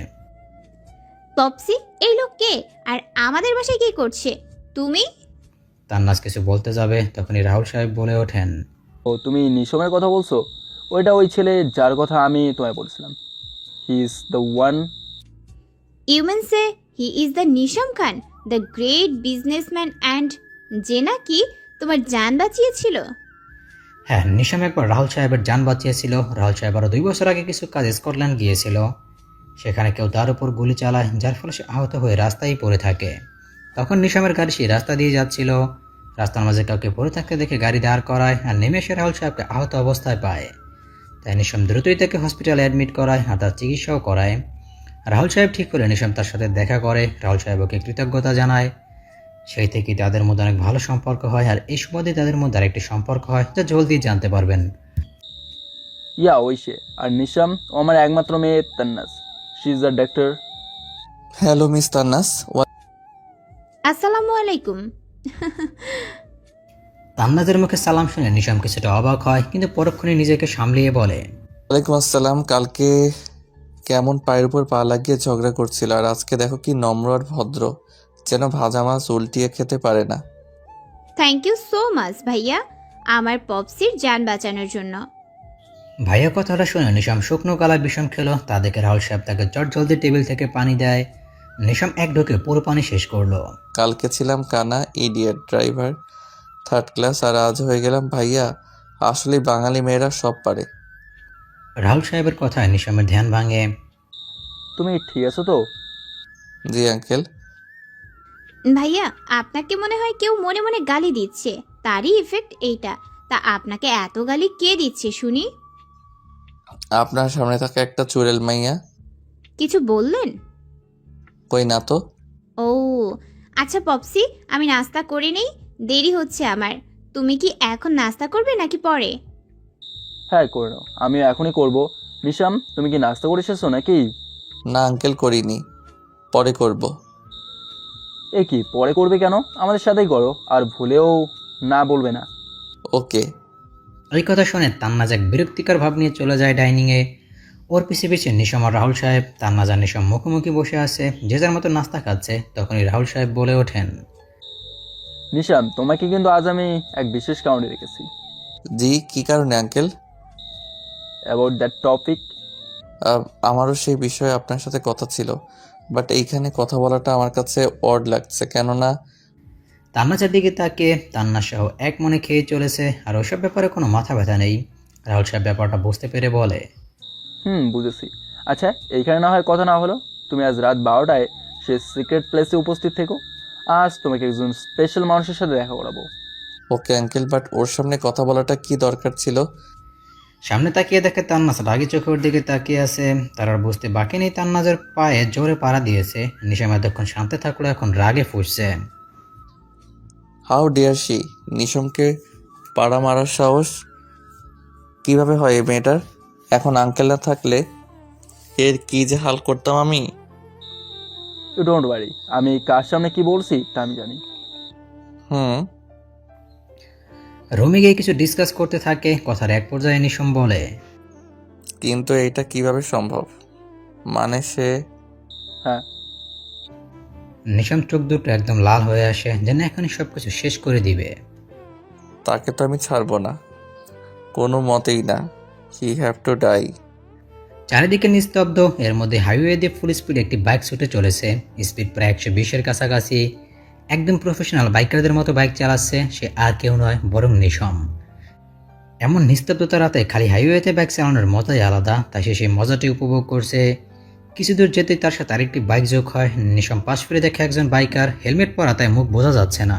পপসি, এই লোক কে? আর আমাদের বাসায় কি করছে? তুমি? তান্নাজ কিছু বলতে যাবে তখনই রাহুল সাহেব বলে ওঠেন, ও তুমি নিশমের কথা বলছো? ওইটা ওই ছেলে যার কথা আমি তোমায় বলছিলাম। He is the one. You mean say he is the Nisham Khan, the great businessman and যে নাকি তোমার জান বাঁচিয়েছিল? হ্যাঁ, নিশাম একবার রাহুল সাহেবের যান বাঁচিয়েছিল। রাহুল সাহেব আরও 2 বছর আগে কিছু কাজে স্কটল্যান্ড গিয়েছিল। সেখানে কেউ তার উপর গুলি চালায়, যার ফলে সে আহত হয়ে রাস্তায় পড়ে থাকে। তখন নিশামের গাড়ি সেই রাস্তা দিয়ে যাচ্ছিল। রাস্তার মাঝে কাউকে পড়ে থাকতে দেখে গাড়ি দাঁড় করায় আর নেমে এসে রাহুল সাহেবকে আহত অবস্থায় পায়। তাই নিশাম দ্রুতই তাকে হসপিটালে অ্যাডমিট করায় আর তার চিকিৎসাও করায়। রাহুল সাহেব ঠিক হলে নিশাম তার সাথে দেখা করে। রাহুল সাহেব ওকে কৃতজ্ঞতা জানায়। সেই থেকেই তাদের মধ্যে অনেক ভালো সম্পর্ক হয়, আর এই সুবাদে তাদের মধ্যে আরেকটি সম্পর্ক হয় যা জলদি জানতে পারবেন। ইয়া ওই সে। আর নিশাম ও আমার একমাত্র মেয়ে Tannaz. She is the doctor. Hello miss Tannaz. আসসালামু আলাইকুম। তান্নাজের মুখে সালাম শুনে নিশাম কিছুটা অবাক হয়, কিন্তু পরক্ষণে নিজেকে সামলিয়ে বলে, ওয়ালাইকুম আসসালাম। কালকে কেমন পায়ের উপর পা লাগিয়ে ঝগড়া করছিল, আর আজকে দেখো কি নম্র আর ভদ্র, যেন ভাজা মাছ উল্টিয়ে খেতে পারে না। থ্যাংক ইউ সো মাচ ভাইয়া, আমার পপসির জান বাঁচানোর জন্য। ভাইয়া কথাটা শুনে নিশাম শুকনো কালা বিষম খেলো। তা দেখে রাহুল সাহেব তাকে চট জলদি টেবিল থেকে পানি দেয়। নিশাম এক ঢোকে পুরো পানি শেষ করলো। কালকে ছিলাম কানা ইডিয়েট ড্রাইভার 3rd ক্লাস, আর আজ হয়ে গেলাম ভাইয়া। আসলে বাঙালি মেয়েরা সব পারে। রাহুল সাহেবের কথায় নিশামের ধ্যান ভাঙে। তুমি ঠিক আছো তো? জি আঙ্কেল। ভাইয়া আপনাকে মনে হয় কেউ মনে মনে গালি দিচ্ছে, তারই ইফেক্ট এইটা। তা আপনাকে এত গালি কে দিচ্ছে শুনি? আপনার সামনে থাকা একটা চুড়েল মাইয়া। কিছু বললেন? কই না তো। ও আচ্ছা পপসি, আমি নাস্তা করে নেই, দেরি হচ্ছে আমার। তুমি কি এখন নাস্তা করবে নাকি পরে? হ্যাঁ করে নাও, আমিও এখনই করব। নিশাম তুমি কি নাস্তা করে এসেছো নাকি? না আঙ্কেল, করিনি, পরে করব। এ কি পরে করবে কেন? আমাদের সাথেই করো, আর ভুলেও না বলবে না। ওকে। ওই কথা শুনে তান্নাজ এক বিরক্তিকর ভাব নিয়ে চলে যায় ডাইনিংয়ে। ওর পিছে পিছে নিশাম আর রাহুল সাহেব। তান্নাজ আর নিশাম মুখোমুখি বসে আছে, যে যার মতো নাস্তা খাচ্ছে। তখনই রাহুল সাহেব বলে ওঠেন, নিশাম তোমাকে কিন্তু আজ আমি এক বিশেষ কারণে রেখেছি। জি, কি কারণে আঙ্কেল? About that topic. আমারও সেই বিষয়ে আপনার সাথে কথা ছিল, বাট এইখানে কথা বলাটা আমার কাছে অড লাগছে, কেননা তান্নাজের দিকে তাকিয়ে তান্না সহ এক মনে খেয়ে চলেছে, আর ওসব ব্যাপারে কোনো মাথা ব্যথা নেই। রাহুল সাহেব ব্যাপারটা বুঝতে পেরে বলে, বুঝেছি। আচ্ছা এইখানে না হয় কথা না হলো, তুমি আজ রাত 12টায় সে সিক্রেট প্লেসে উপস্থিত থেকো। আজ তোমাকে একজন স্পেশাল মানুষের সাথে দেখা করাবো। ওকে আঙ্কেল, বাট ওর সামনে কথা বলাটা কি দরকার ছিল? সামনে তাকিয়ে দেখে তান্নাজ রাগি চোখে ওর দিকে তাকিয়ে আছে। তার আর বুঝতে বাকি নেই তান্নাজের পায়ে জোরে পাড়া দিয়েছে। নিশাম এতক্ষণ শান্ত থাকলো, এখন রাগে ফুসছে। How dear she! নিশমকে পাড়া মারার সাহস কিভাবে হয় এই মেয়েটার? এখন আঙ্কেল না থাকলে এর কি যে হাল করতাম আমি। ইউ ডোন্ট ওয়ারি, আমি কার সামনে কি বলছি তা আমি জানি। রুমে গিয়ে কিছু ডিসকাস করতে থাকে। কথার এক পর্যায়ে নিশাম বলে, কিন্তু এটা কিভাবে সম্ভব? মানে সে হ্যাঁ। নিশাম চোখ দুটো একদম লাল হয়ে আসে, যেন এখনই সবকিছু শেষ করে দিবে। তাকে তো আমি ছাড়বো না, কোনো মতেই না। He have to die. চারিদিকে নিস্তব্ধ। এর মধ্যে হাইওয়ে দিয়ে ফুল স্পিড একটি বাইক ছুটে চলেছে। স্পিড প্রায় 120-এর কাছাকাছি। একদম প্রফেশনাল বাইকারদের মতো বাইক চালাচ্ছে। সে আর কেউ নয় বরং নিশাম। এমন নিস্তব্ধতা রাতে খালি হাইওয়েতে বাইক চালানোর মজাই আলাদা, তাই সে সেই মজাটি উপভোগ করছে। কিছু দূর যেতেই তার সাথে আরেকটি বাইক যোগ হয়। নিশাম পাশ ফিরে দেখে একজন বাইকার, হেলমেট পরা, তাই মুখ বোঝা যাচ্ছে না।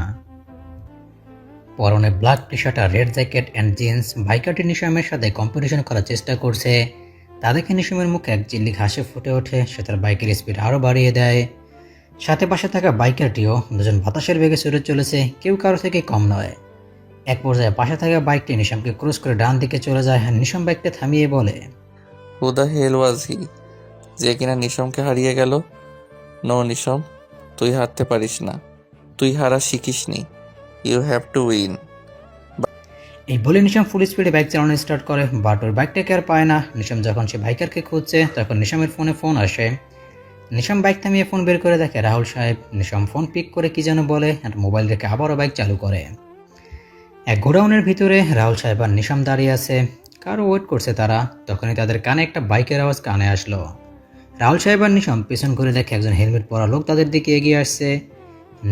পরনে ব্ল্যাক টি শার্ট আর রেড জ্যাকেট অ্যান্ড জিন্স। বাইকারটি নিশামের সাথে কম্পিটিশন করার চেষ্টা করছে। তা দেখে নিশামের মুখে এক চিল্লিক হাসি ফুটে ওঠে। সে তার বাইকের স্পিড আরও বাড়িয়ে দেয়। সাথে পাশে থাকা বাইকারটিও। দুজন বাতাসের বেগে ছুটে চলেছে, কেউ কারো থেকে কম নয়। এক পর্যায়ে পাশে থাকা বাইকটি নিশামকে ক্রস করে ডান দিকে চলে যায়। নিশাম বাইকটা থামিয়ে বলে, হু দ্য হেল ওয়াজ হি? যে কিনা নিশমকে হারিয়ে গেল। নো নিশম, তুই হারতে পারিস না, তুই হারা শিখিসনি। You have to win. এই বলে নিশাম ফুল স্পিডে বাইক চালানো স্টার্ট করে, বাট ওর বাইকটাকে আর পায় না। নিশাম যখন সে বাইকারকে খুঁজছে তখন নিশামের ফোনে ফোন আসে। নিশাম বাইক থামিয়ে ফোন বের করে দেখে রাহুল সাহেব। নিশাম ফোন পিক করে কি যেন বলে আর মোবাইল রেখে আবারও বাইক চালু করে। এক গোডাউনের ভিতরে রাহুল সাহেব আর নিশাম দাঁড়িয়ে আছে, কারো ওয়েট করছে তারা। তখনই তাদের কানে একটা বাইকের আওয়াজ কানে আসলো। রাহুল সাহেব আর নিশাম পেছন ঘুরে দেখে একজন হেলমেট পরা লোক তাদের দিকে এগিয়ে আসছে।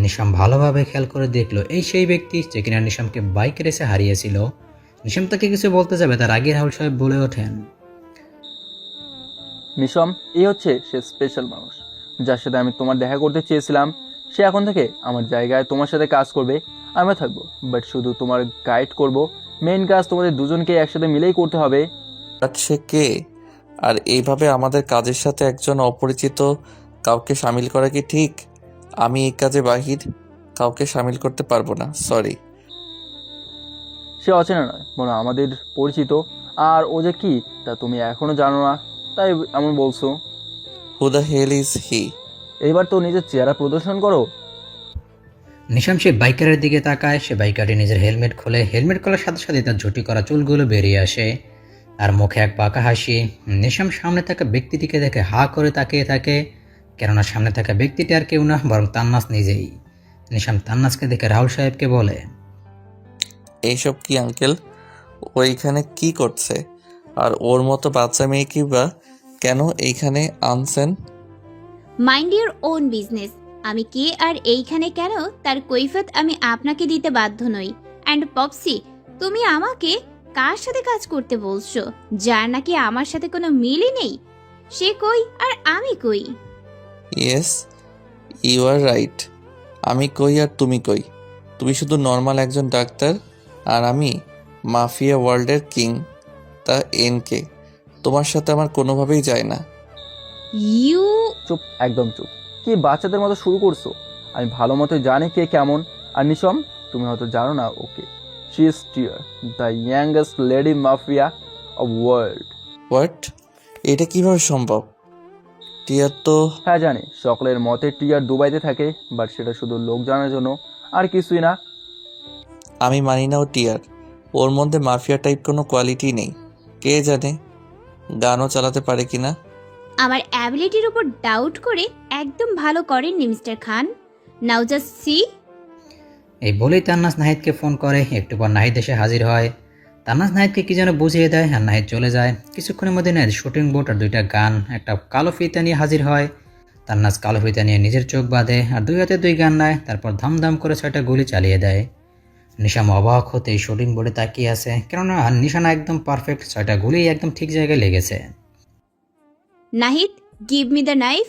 নিশাম ভালোভাবে খেয়াল করে দেখলো এই সেই ব্যক্তি যে কিনা নিশামকে বাইক রেসে হারিয়েছিল। নিশাম তাকে কিছু বলতে যাবে তার আগে রাহুল সাহেব বলে ওঠেন, নিশম, এই হচ্ছে সে স্পেশাল মানুষ যার সাথে আমি তোমার দেখা করতে চেয়েছিলাম। সে এখন থেকে আমার জায়গায় তোমার সাথে কাজ করবে, আমি থাকবো, বাট শুধু তোমার গাইড করব। মেইন কাজ তোমাদের দুজনকে একসাথে মিলেই করতে হবে। বাট সে কে? আর এইভাবে আমাদের কাজের সাথে একজন অপরিচিত কাউকে সামিল করা কি ঠিক? আমি এই কাজে বাহির কাউকে সামিল করতে পারবো না, সরি। সে অচেনা নয়, বরং আমাদের পরিচিত। আর ও যে কি তা তুমি এখনো জানো না, তাই এমন বলছো। Who the hell is he? এইবার তো নিজের চেহারা প্রদর্শন করো। নিশাম সে বাইকারের দিকে তাকায়। সে বাইকারটি নিজের হেলমেট খোলে। হেলমেট খোলার সাথে সাথে তার ঝুটি করা চুলগুলো বেরিয়ে আসে আর মুখে এক বাঁকা হাসি। নিশাম সামনে থাকা ব্যক্তিটিকে দেখে হা করে তাকিয়ে থাকে, কেননা সামনে থাকা ব্যক্তিটি আর কেউ না বরং তান্নাস নিজেই। নিশাম তান্নাসকে দেখে রাহুল সাহেবকে বলে, এইসব কি আঙ্কেল? ও এইখানে কি করছে? আর ওর মতো বাচ্চা মেয়ে কি বা কেন এইখানে আনছেন? Mind your own business. আমি কে আর এইখানে কেন তার কৈফিয়ত আমি আপনাকে দিতে বাধ্য নই। অ্যান্ড পপসি, তুমি আমাকে কার সাথে কাজ করতে বলছো যার নাকি আমার সাথে কোনো মিলই নেই? সে কই আর আমি কই? Yes, you are right. আমি কই আর তুমি কই? তুমি শুধু নর্মাল একজন ডাক্তার আর আমি মাফিয়া ওয়ার্ল্ডের কিং, তা এনকে। তোমার সাথে আমার কোনোভাবেই যায় না। ইউ চুপ, একদম চুপ। কি বাচ্চাদের মতো শুরু করছো? আমি ভালো মতো জানি কে কেমন। আর নিশম, তুমি হয়তো জানো না ওকে। শি ইজ টিয়ার, the youngest lady mafia of world. What? এটা কিভাবে সম্ভব? টিয়ার তো হ্যাঁ জানি, সকলের মতে টিয়ার দুবাইতে থাকে, বাট সেটা শুধু লোক জানার জন্য, আর কিছুই না। আমি মানি না ও টিয়ার। ওর মধ্যে মাফিয়া টাইপ কোনো কোয়ালিটি নেই। কে জানে গানও চালাতে পারে কিনা। আমার অ্যাবিলিটির উপর ডাউট করে একদম ভালো করেননি মিস্টার খান। নাও জাস্ট সি। এই বলেই তান্নাস নাহিদকে ফোন করে। একটু পর নাহিদ এসে হাজির হয়। তান্নাস নাহিদকে কি যেন বুঝিয়ে দেয় আর নাহিদ চলে যায়। কিছুক্ষণের মধ্যে নাহিদ শুটিং বোর্ড আর দুইটা গান একটা কালো ফিতা নিয়ে হাজির হয়। তান্নাস কালো ফিতা নিয়ে নিজের চোখ বাঁধে আর দুই হাতে দুই গান নেয়, তারপর ধামধাম করে 6টা গুলি চালিয়ে দেয়। নিশাম অবাক হতে শুটিং বোর্ডে তাকিয়ে আছে, কেননা নিশানা একদম পারফেক্ট, 6টা গুলি একদম ঠিক জায়গায় লেগেছে। Nahid, give me the knife.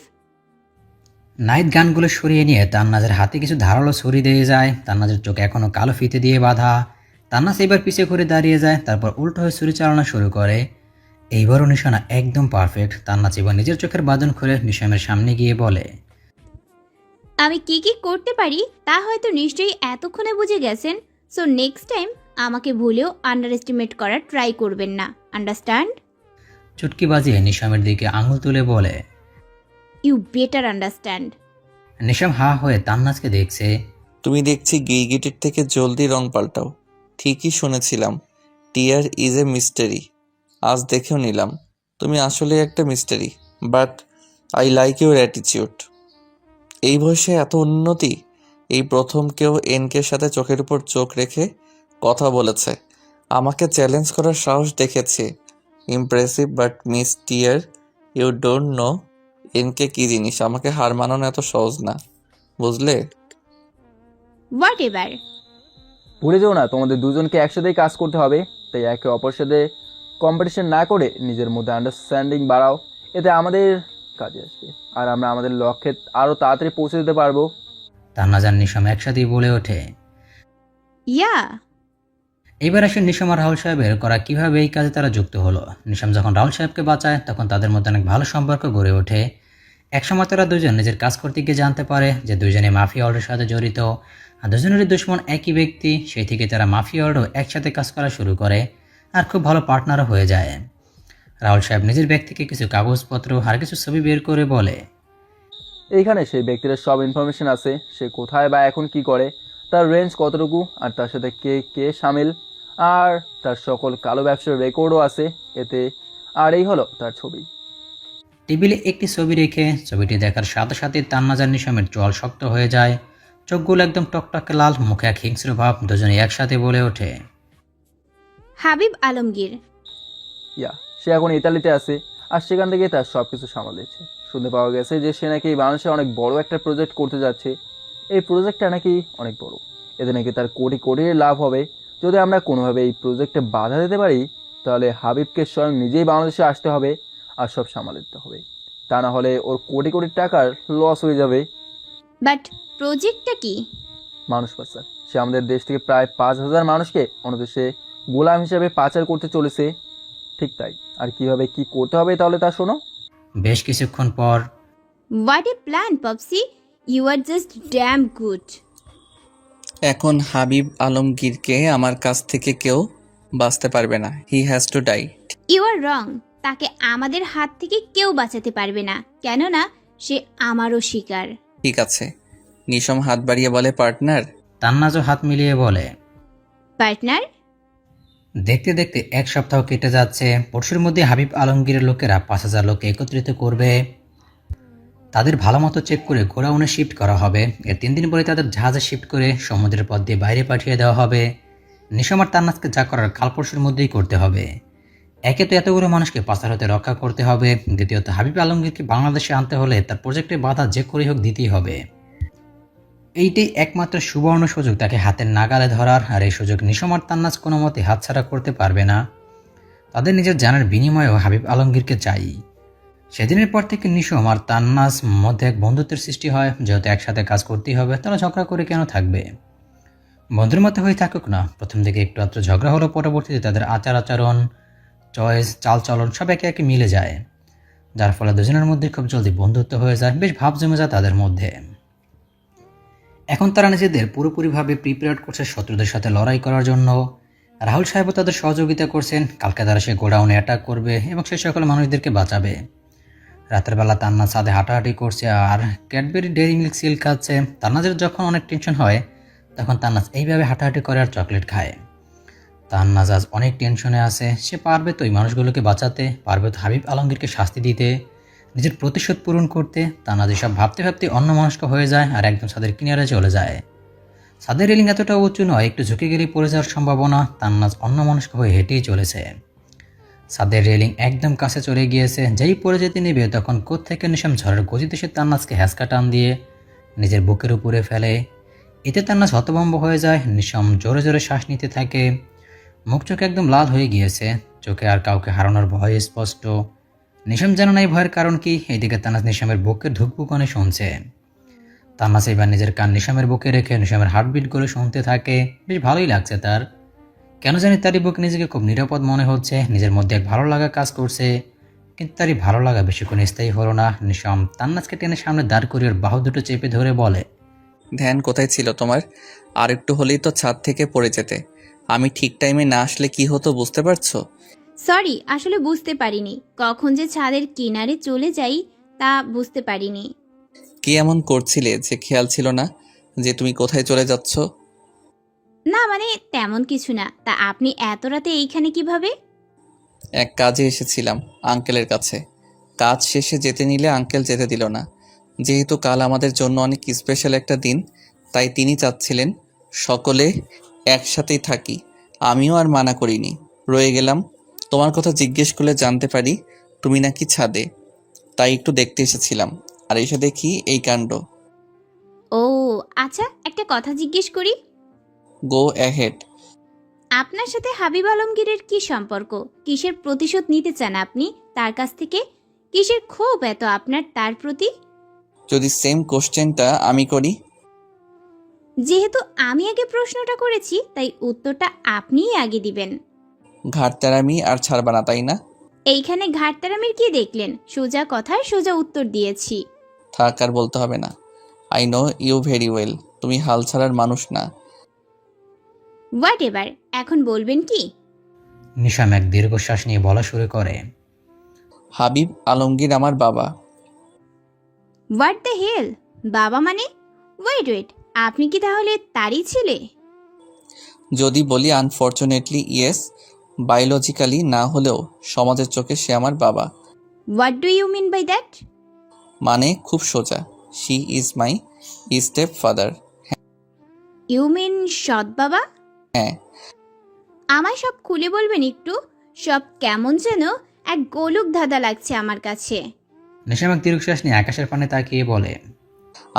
Nahid গানগুলো সরিয়ে নিয়ে তান্নাজের হাতে কিছু ধারালো ছুরি দিয়ে যায়। তান্নাজের চোখ এখনো কালো ফিতে দিয়ে বাঁধা। তান্নাজ এবার পিছিয়ে ঘুরে দাঁড়িয়ে যায়, তারপর উল্টো হয়ে ছুরি চালানো শুরু করে। এইবারও নিশানা একদম পারফেক্ট। তান্নাজ এবার নিজের চোখের বাঁধন খুলে নিশামের সামনে গিয়ে বলে, আমি কি কি করতে পারি তা হয়তো নিশ্চয়ই এতক্ষণে বুঝে গেছেন। সো নেক্সট টাইম আমাকে ভুলেও আন্ডার এস্টিমেট করার ট্রাই করবেন না, আন্ডারস্ট্যান্ড? চুটকি বাজিয়ে নিশামের দিকে আঙুল তুলে বলে। You better understand. নিশাম হা হয়ে তান্নাজকে দেখছে। তুমি দেখছি গিরগিটির থেকে জলদি রং পাল্টাও। ঠিকই শুনেছিলাম, টিয়ার ইজ এ মিস্টারি। আজ দেখেও নিলাম তুমি আসলে একটা mystery. But I like your অ্যাটিচিউড। এই বয়সে এত উন্নতি। এই প্রথম কেউ এনকের সাথে চোখের উপর চোখ রেখে কথা বলেছে। আমাকে চ্যালেঞ্জ করার সাহস দেখেছে। ইমপ্রেসিভ, বাট মিস টিয়ার, ইউ ডোন্ট নো এনকে কী জিনিস। আমাকে হার মানানো এত সহজ না, বুঝলে? Whatever. ভুলে যেও না তোমাদের দুজনকে একসাথেই কাজ করতে হবে, তাই একে অপরের সাথে কম্পিটিশন না করে নিজের মধ্যে আন্ডারস্ট্যান্ডিং বাড়াও। এতে আমাদের কাজে আসবে আর আমরা আমাদের লক্ষ্যে আরও তাড়াতাড়ি পৌঁছে দিতে পারবো। তান্নাজ আর নিশাম একসাথেই বলে ওঠে। ইয়া। এবার আসেন নিশাম আর রাহুল সাহেবের করা কিভাবে এই কাজে তারা যুক্ত হলো। নিশাম যখন রাহুল সাহেবকে বাঁচায় তখন তাদের মধ্যে অনেক ভালো সম্পর্ক গড়ে ওঠে। একসময় তারা দুজন নিজের কাজ করতে গিয়ে জানতে পারে যে দুজনে মাফিয়া অর্ডের সাথে জড়িত আর দুজনেরই দুশ্মন একই ব্যক্তি। সেই থেকে তারা মাফিয়া অর্ডও একসাথে কাজ করা শুরু করে আর খুব ভালো পার্টনারও হয়ে যায়। রাহুল সাহেব নিজের ব্যাগ থেকে কিছু কাগজপত্র আর কিছু ছবি বের করে বলে, এইখানে সেই ব্যক্তির সব ইনফরমেশন আছে, সে কোথায় বা এখন কি করে, তার রেঞ্জ কতটুকু, আর তার সাথে কে কে সামিল, আর তার সকল কালো ব্যবসার রেকর্ডও আছে এতে। আর এই হলো তার ছবি। টেবিলে একটি ছবি রেখে ছবিটি দেখার সাথে সাথে তান্নাজ আর নিশামের চোয়াল শক্ত হয়ে যায়, চোখগুলো একদম টকটকে লাল, মুখে এক হিংস্র ভাব। দুজনে একসাথে বলে ওঠে, হাবিব আলমগীর। ইয়া, সে এখন ইতালিতে আছে আর সেখান থেকে তার সব কিছু সামলাচ্ছে। শুনতে পাওয়া গেছে যে সে নাকি বাংলাদেশে অনেক বড় একটা প্রজেক্ট করতে যাচ্ছে। এই প্রজেক্টটা নাকি অনেক বড়, এতে নাকি তার কোটি কোটি লাভ হবে। যদি আমরা কোনোভাবে এই প্রজেক্টে বাধা দিতে পারি তাহলে হাবিবকে স্বয়ং নিজেই বাংলাদেশে আসতে হবে আর সব সামাল দিতে হবে, তা না হলে ওর কোটি কোটি টাকার লস হয়ে যাবে। বাট প্রজেক্টটা কি? মানুষ পাচার। সে আমাদের দেশ থেকে প্রায় 5,000 মানুষকে অন্য দেশে গোলাম হিসেবে পাচার করতে চলেছে। ঠিক তাই। আর কিভাবে কি করতে হবে তাহলে তা শোনো। বেশ কিছুক্ষণ পর হোয়াট এ প্ল্যান পপসি, you are just damn good. এখন হাবিব আলমগীরকে আমার কাছ থেকে কেউ বাঁচতে পারবে না। He has to die. You are wrong. তাকে আমাদের হাত থেকে কেউ বাঁচাতে পারবে না, কেননা সে আমারও শিকার। ঠিক আছে। নিশম হাত বাড়িয়ে বলে, পার্টনার। তান্নাজও হাত মিলিয়ে বলে, পার্টনার। দেখতে দেখতে 1 সপ্তাহ কেটে যাচ্ছে। পরশুর মধ্যে হাবিব আলমগীরের লোকেরা 5,000 লোক একত্রিত করবে। তাদের ভালো মতো চেক করে গোডাউনে শিফট করা হবে। এর 3 দিন পরে তাদের জাহাজে শিফট করে সমুদ্রের পথ দিয়ে বাইরে পাঠিয়ে দেওয়া হবে। নিশাম আর তান্নাজকে যা করার কাল পরশুর মধ্যেই করতে হবে। একে তো এতগুলো মানুষকে পাচার হতে রক্ষা করতে হবে, দ্বিতীয়ত হাবিব আলমগীরকে বাংলাদেশে আনতে হলে তার প্রজেক্টে বাধা যে করেই হোক দিতেই হবে। এইটাই একমাত্র সুবর্ণ সুযোগ তাকে হাতের নাগালে ধরার, আর এই সুযোগ নিশাম আর তান্নাজ কোনো মতে হাতছাড়া করতে পারবে না। তাদের নিজের জানার বিনিময়েও হাবিব আলমগীরকে চাই। সেদিনের পর থেকে নিশাম আর তান্নাজ মধ্যে এক বন্ধুত্বের সৃষ্টি হয়। যেহেতু একসাথে কাজ করতেই হবে, তারা ঝগড়া করে কেন থাকবে? বন্ধুর মধ্যে হয়ে থাকুক না। প্রথম দিকে একটু আত্র ঝগড়া হলো, পরবর্তীতে তাদের আচার-আচরণ, চয়েস, চালচলন সব একে একে মিলে যায়, যার ফলে দুজনের মধ্যে খুব জলদি বন্ধুত্ব হয়ে যায়, বেশ ভাব জমে যায় তাদের মধ্যে। এখন তারা নিজেদের পুরোপুরিভাবে প্রিপেয়ার করছে শত্রুদের সাথে লড়াই করার জন্য। রাহুল সাহেবও তাদের সহযোগিতা করছেন। কালকে তারা সে গোডাউনে অ্যাটাক করবে এবং সে সকল মানুষদেরকে বাঁচাবে। রাতের বেলা তান্নাজ ছাদে হাঁটাহাঁটি করছে আর ক্যাডবেরি ডেইরি মিল্ক সিল খাচ্ছে। তান্নাজের যখন অনেক টেনশন হয় তখন তান্নাজ এইভাবে হাঁটাহাঁটি করে আর চকলেট খায়। তান্নাজ আজ অনেক টেনশনে আছে। সে পারবে তো এই মানুষগুলোকে বাঁচাতে, পারবে তো হাবিব আলমগীরকে শাস্তি দিতে, নিজের প্রতিশোধ পূরণ করতে। তান্নাজ এসব ভাবতে ভাবতে অন্যমনস্ক হয়ে যায় আর একদম ছাদের কিনারে চলে যায়। ছাদের রেলিং এতটা উঁচু নয়, একটু ঝুঁকে গেলেই পড়ে যাওয়ার সম্ভাবনা। তান্নাজ অন্যমনস্ক হয়ে হেঁটেই চলেছে। ছাদের রেলিং একদম কাছে চলে গিয়েছে। যেই পড়ে যেতে নেবে তখন কোত্থেকে নিশাম ঝড়ের গতিতে সে তান্নাজকে হ্যাঁচকা টান দিয়ে নিজের বুকের উপরে ফেলে। এতে তান্নাজ হতভম্ব হয়ে যায়। নিশাম জোরে জোরে শ্বাস নিতে থাকে। মুখ চোখ একদম লাল হয়ে গিয়েছে। চোখে আর কাউকে হারানোর ভয় স্পষ্ট। নিশাম জানে না এই ভয়ের কারণ কি। এইদিকে তান্নাজ নিশামের বুকের ধুকপুকানে শুনছে। তান্নাজ এবার নিজের কান নিশামের বুকে রেখে নিশামের হার্টবিটগুলো শুনতে থাকে। বেশ ভালোই লাগছে তার। কেন জানি তারই বুকে নিজেকে খুব নিরাপদ মনে হচ্ছে। নিজের মধ্যে এক ভালো লাগা কাজ করছে, কিন্তু তারই ভালো লাগা বেশিক্ষণ স্থায়ী হলো না। নিশাম তান্নাজকে টেনে সামনে দাঁড় করিয়ে ওর বাহু দুটো চেপে ধরে বলে, ধ্যান কোথায় ছিল তোমার? আর একটু হলেই তো ছাদ থেকে পড়ে যেতে। আমি ঠিক টাইমে না আসলে কি হতো বুঝতে পারছো? সরি, আসলে বুঝতে পারিনি। কখন যে ছাদের কিনারে চলে যাই তা বুঝতে পারিনি। কি এমন করছিলে যে খেয়াল ছিল না যে তুমি কোথায় চলে যাচ্ছ? না মানে তেমন কিছু না। তা আপনি এত রাতে এইখানে কিভাবে? এক কাজে এসেছিলাম আঙ্কেলের কাছে। কাজ শেষে যেতে নিলে আঙ্কেল যেতে দিল না। যেহেতু কাল আমাদের জন্য অনেক স্পেশাল একটা দিন, তাই তিনি চাচ্ছিলেন সকলে একসাথেই থাকি। আমিও আর মানা করিনি, রয়ে গেলাম। তোমার কথা জিজ্ঞেস করলে জানতে পারি তুমি নাকি ছাদে, তাই একটু দেখতে এসেছিলাম। আর এসে দেখি এই কাণ্ড। ও আচ্ছা, একটা কথা জিজ্ঞেস করি। Go ahead. আপনার সাথে হাবিব আলমগীরের কি সম্পর্ক? কিসের প্রতিশোধ নিতে চান আপনি তার কাছ থেকে? কিসের ক্ষোভ এত আপনার তার প্রতি? যদি সেম কোশ্চেনটা আমি করি? যেহেতু আমি আগে প্রশ্নটা করেছি তাই উত্তরটা আপনিই আগে দিবেন। ঘাটতারামি আর ছাড়বা না, তাই না? এইখানে ঘাটতারামির কি দেখলেন? সোজা কথায় সোজা উত্তর দিয়েছি। থাক, আর বলতে হবে না। I know you very well. তুমি হাল ছাড়ার মানুষ না। হোয়াট এভার, এখন বলবেন কি? নিশাম এক দীর্ঘশ্বাস নিয়ে বলা শুরু করে, হাবিব আলমগীর আমার বাবা। What the hell? বাবা মানে? ওয়েট ওয়েট, আপনি কি তাহলে তারই ছেলে? যদি বলি আনফর্চুনেটলি ইয়েস, বায়োলজিক্যালি না হলেও সমাজের চোখে সে আমার বাবা। What do you mean by that? মানে খুব সোজা, she is my step father. You mean সৎ বাবা? হ্যাঁ। আমায় সব খুলে বলবেন একটু? সব কেমন যেন এক গোলক ধাঁধা লাগছে আমার কাছে। নিশাম এক দীর্ঘশ্বাস নিয়ে আকাশের পানে তাকিয়ে বলে,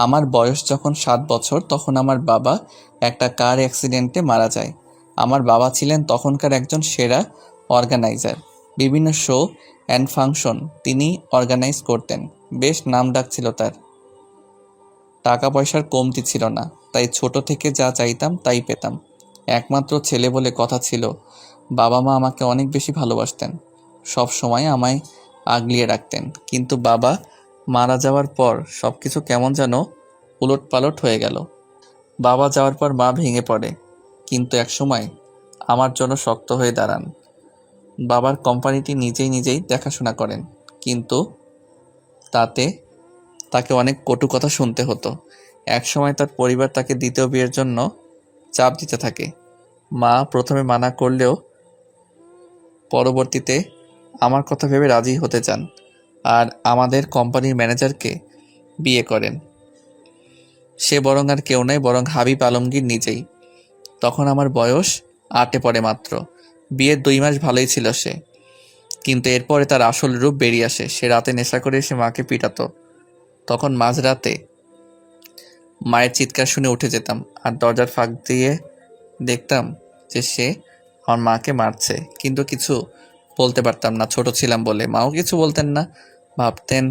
আমার বয়স যখন 7 বছর তখন আমার বাবা একটা কার অ্যাক্সিডেন্টে মারা যায়। আমার বাবা ছিলেন তখনকার একজন সেরা অর্গানাইজার। বিভিন্ন শো অ্যান্ড ফাংশন তিনি অর্গানাইজ করতেন। বেশ নাম ডাক ছিল তার। টাকা পয়সার কমতি ছিল না, তাই ছোট থেকে যা চাইতাম তাই পেতাম। একমাত্র ছেলে বলে কথা ছিল। বাবা মা আমাকে অনেক বেশি ভালোবাসতেন, সব সময় আমায় আগলিয়ে রাখতেন। কিন্তু বাবা মারা যাওয়ার পর সব কিছু কেমন যেন উলটপালট হয়ে গেল। বাবা যাওয়ার পর মা ভেঙে পড়ে, কিন্তু একসময় আমার জন্য শক্ত হয়ে দাঁড়ান। বাবার কোম্পানিটি নিজেই দেখাশোনা করেন, কিন্তু তাতে তাকে অনেক কটু কথা শুনতে হতো। একসময় তার পরিবার তাকে দ্বিতীয় বিয়ের জন্য চাপ দিতে থাকে। মা প্রথমে মানা করলেও পরবর্তীতে আমার কথা ভেবে রাজি হতে চান আর আমাদের কোম্পানির ম্যানেজারকে বিয়ে করেন। সে বরং আর কেউ নয়, বরং হাবিব আলমগীর নিজেই। তখন আমার বয়স 8-এ পড়ে মাত্র। বিয়ের 2 মাস ভালোই ছিল সে, কিন্তু এরপরে তার আসল রূপ বেরিয়ে আসে। সে রাতে নেশা করে এসে মাকে পিটাতো। তখন মাঝরাতে মায়ের চিৎকার শুনে উঠে যেতাম আর দরজার ফাঁক দিয়ে দেখতাম যে সে আমার মাকে মারছে, কিন্তু কিছু বলতে পারতাম না, ছোট ছিলাম বলে। মাও কিছু বলতেন না, ভাবতেন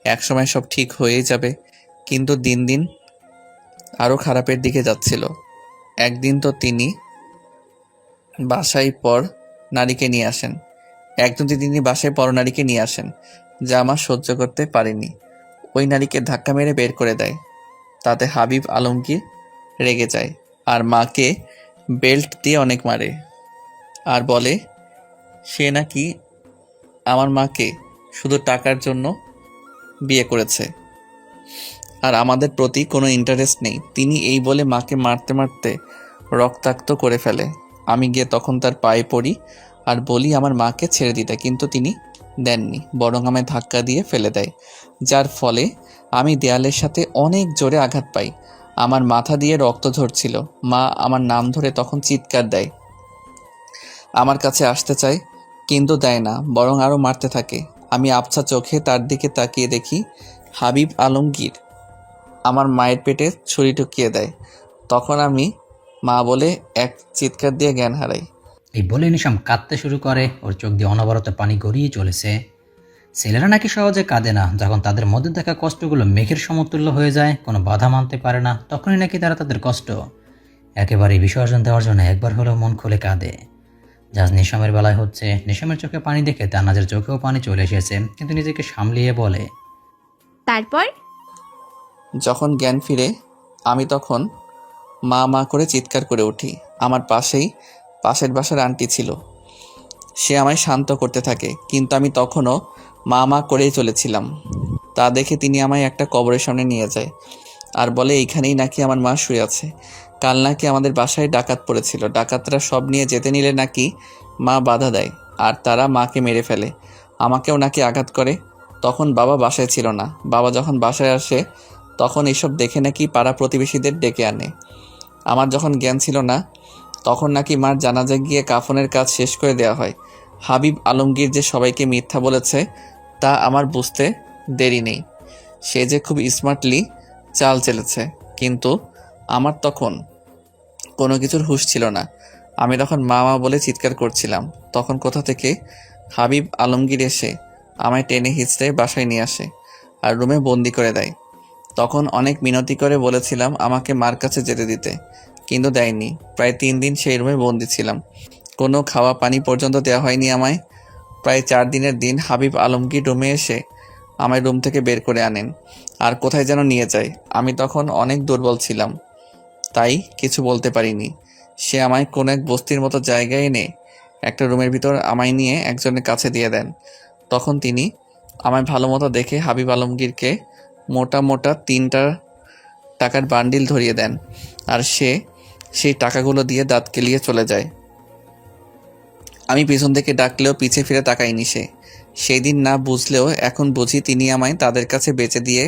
একসময় সব ঠিক হয়েই যাবে। কিন্তু দিন দিন আরও খারাপের দিকে যাচ্ছিল। একদিন তো তিনি বাসায় পর নারীকে নিয়ে আসেন। যা আমার সহ্য করতে পারেনি। ওই নারীকে ধাক্কা মেরে বের করে দেয়। তাতে হাবিব আলমগীর রেগে যায় আর মাকে বেল্ট দিয়ে অনেক মারে আর বলে সে নাকি আমার মাকে শুধু টাকার জন্য বিয়ে করেছে আর আমাদের প্রতি কোনো ইন্টারেস্ট নেই। তিনি এই বলে মাকে মারতে মারতে রক্তাক্ত করে ফেলে। আমি গিয়ে তখন তার পায়ে পড়ি আর বলি আমার মাকে ছেড়ে দিতে, কিন্তু তিনি দেননি, বরং আমায় ধাক্কা দিয়ে ফেলে দেয়, যার ফলে আমি দেয়ালের সাথে অনেক জোরে আঘাত পাই। আমার মাথা দিয়ে রক্ত ঝরছিল। মা আমার নাম ধরে তখন চিৎকার দেয়, আমার কাছে আসতে চায়, কিন্তু দেয় না, বরং আরও মারতে থাকে। আমি আবছা চোখে তার দিকে তাকিয়ে দেখি হাবিব আলমগীর আমার মায়ের পেটে ছুরি ঢুকিয়ে দেয়। তখন আমি মা বলে এক চিৎকার দিয়ে জ্ঞান হারাই। এই বলে নিশাম কাঁদতে শুরু করে। ওর চোখ দিয়ে অনবরত পানি গড়িয়ে চলেছে। ছেলেরা নাকি সহজে কাঁদে না, যখন তাদের মধ্যে থাকা কষ্টগুলো মেঘের সমতুল্য হয়ে যায়, কোনো বাধা মানতে পারে না, তখনই নাকি তারা তাদের কষ্ট একেবারেই বিসর্জন দেওয়ার জন্য একবার হলেও মন খুলে কাঁদে। জাজ নিশামের বেলায় হচ্ছে। নিশামের চোখে পানি দেখে তান্নাজের চোখেও পানি চলে এসেছে, কিন্তু নিজেকে সামলিয়ে বলে, তারপর যখন জ্ঞান ফিরে আমি তখন মা মা করে চিৎকার করে উঠি। আমার পাশের বাসার আন্টি ছিল, সে আমায় শান্ত করতে থাকে, কিন্তু আমি তখনও মা মা করেই চলেছিলাম। তা দেখে তিনি আমায় একটা কবরের সামনে নিয়ে যায় আর বলে এইখানেই নাকি আমার মা শুয়ে আছে। কাল নাকি আমাদের বাসায় ডাকাত পড়েছিল, ডাকাতরা সব নিয়ে যেতে নিলে নাকি মা বাধা দেয় আর তারা মাকে মেরে ফেলে, আমাকেও নাকি আঘাত করে। তখন বাবা বাসায় ছিল না। বাবা যখন বাসায় আসে তখন এসব দেখে নাকি পাড়া প্রতিবেশীদের ডেকে আনে। আমার যখন জ্ঞান ছিল না তখন নাকি মার জানাজা গিয়ে কাফনের কাজ শেষ করে দেওয়া হয়। হাবিব আলমগীর যে সবাইকে মিথ্যা বলেছে তা আমার বুঝতে দেরি নেই। সে যে খুব স্মার্টলি চাল চেলেছে, কিন্তু আমার তখন কোনো কিছুর হুঁশ ছিল না। আমি তখন মা মা বলে চিৎকার করছিলাম। তখন কোথা থেকে হাবিব আলমগীর এসে আমায় টেনে হিঁচড়ে বাসায় নিয়ে আসে আর রুমে বন্দি করে দেয়। তখন অনেক মিনতি করে বলেছিলাম আমাকে মার কাছে যেতে দিতে, কিন্তু দেয়নি। প্রায় 3 দিন সেই রুমে বন্দি ছিলাম, কোনো খাওয়া পানি পর্যন্ত দেওয়া হয়নি আমায়। প্রায় 4 দিনের দিন হাবিব আলমগীর রুমে এসে আমায় রুম থেকে বের করে আনেন আর কোথায় যেন নিয়ে যায়। আমি তখন অনেক দুর্বল ছিলাম, তাই কিছু বলতে পারিনি। সে আমায় কোনো এক বস্তির মতো জায়গায় এনে একটা রুমের ভিতর আমায় নিয়ে একজনের কাছে দিয়ে দেন। তখন তিনি আমায় ভালো মতো দেখে হাবিব আলমগীরকে মোটা মোটা 3টা টাকার বান্ডিল ধরিয়ে দেন আর সে সেই টাকাগুলো দিয়ে দাঁত কেলিয়ে চলে যায়। আমি পিছন থেকে ডাকলেও পিছে ফিরে তাকায়নি সে। সেই দিন না বুঝলেও এখন বুঝি তিনি আমায় তাদের কাছে বেচে দিয়ে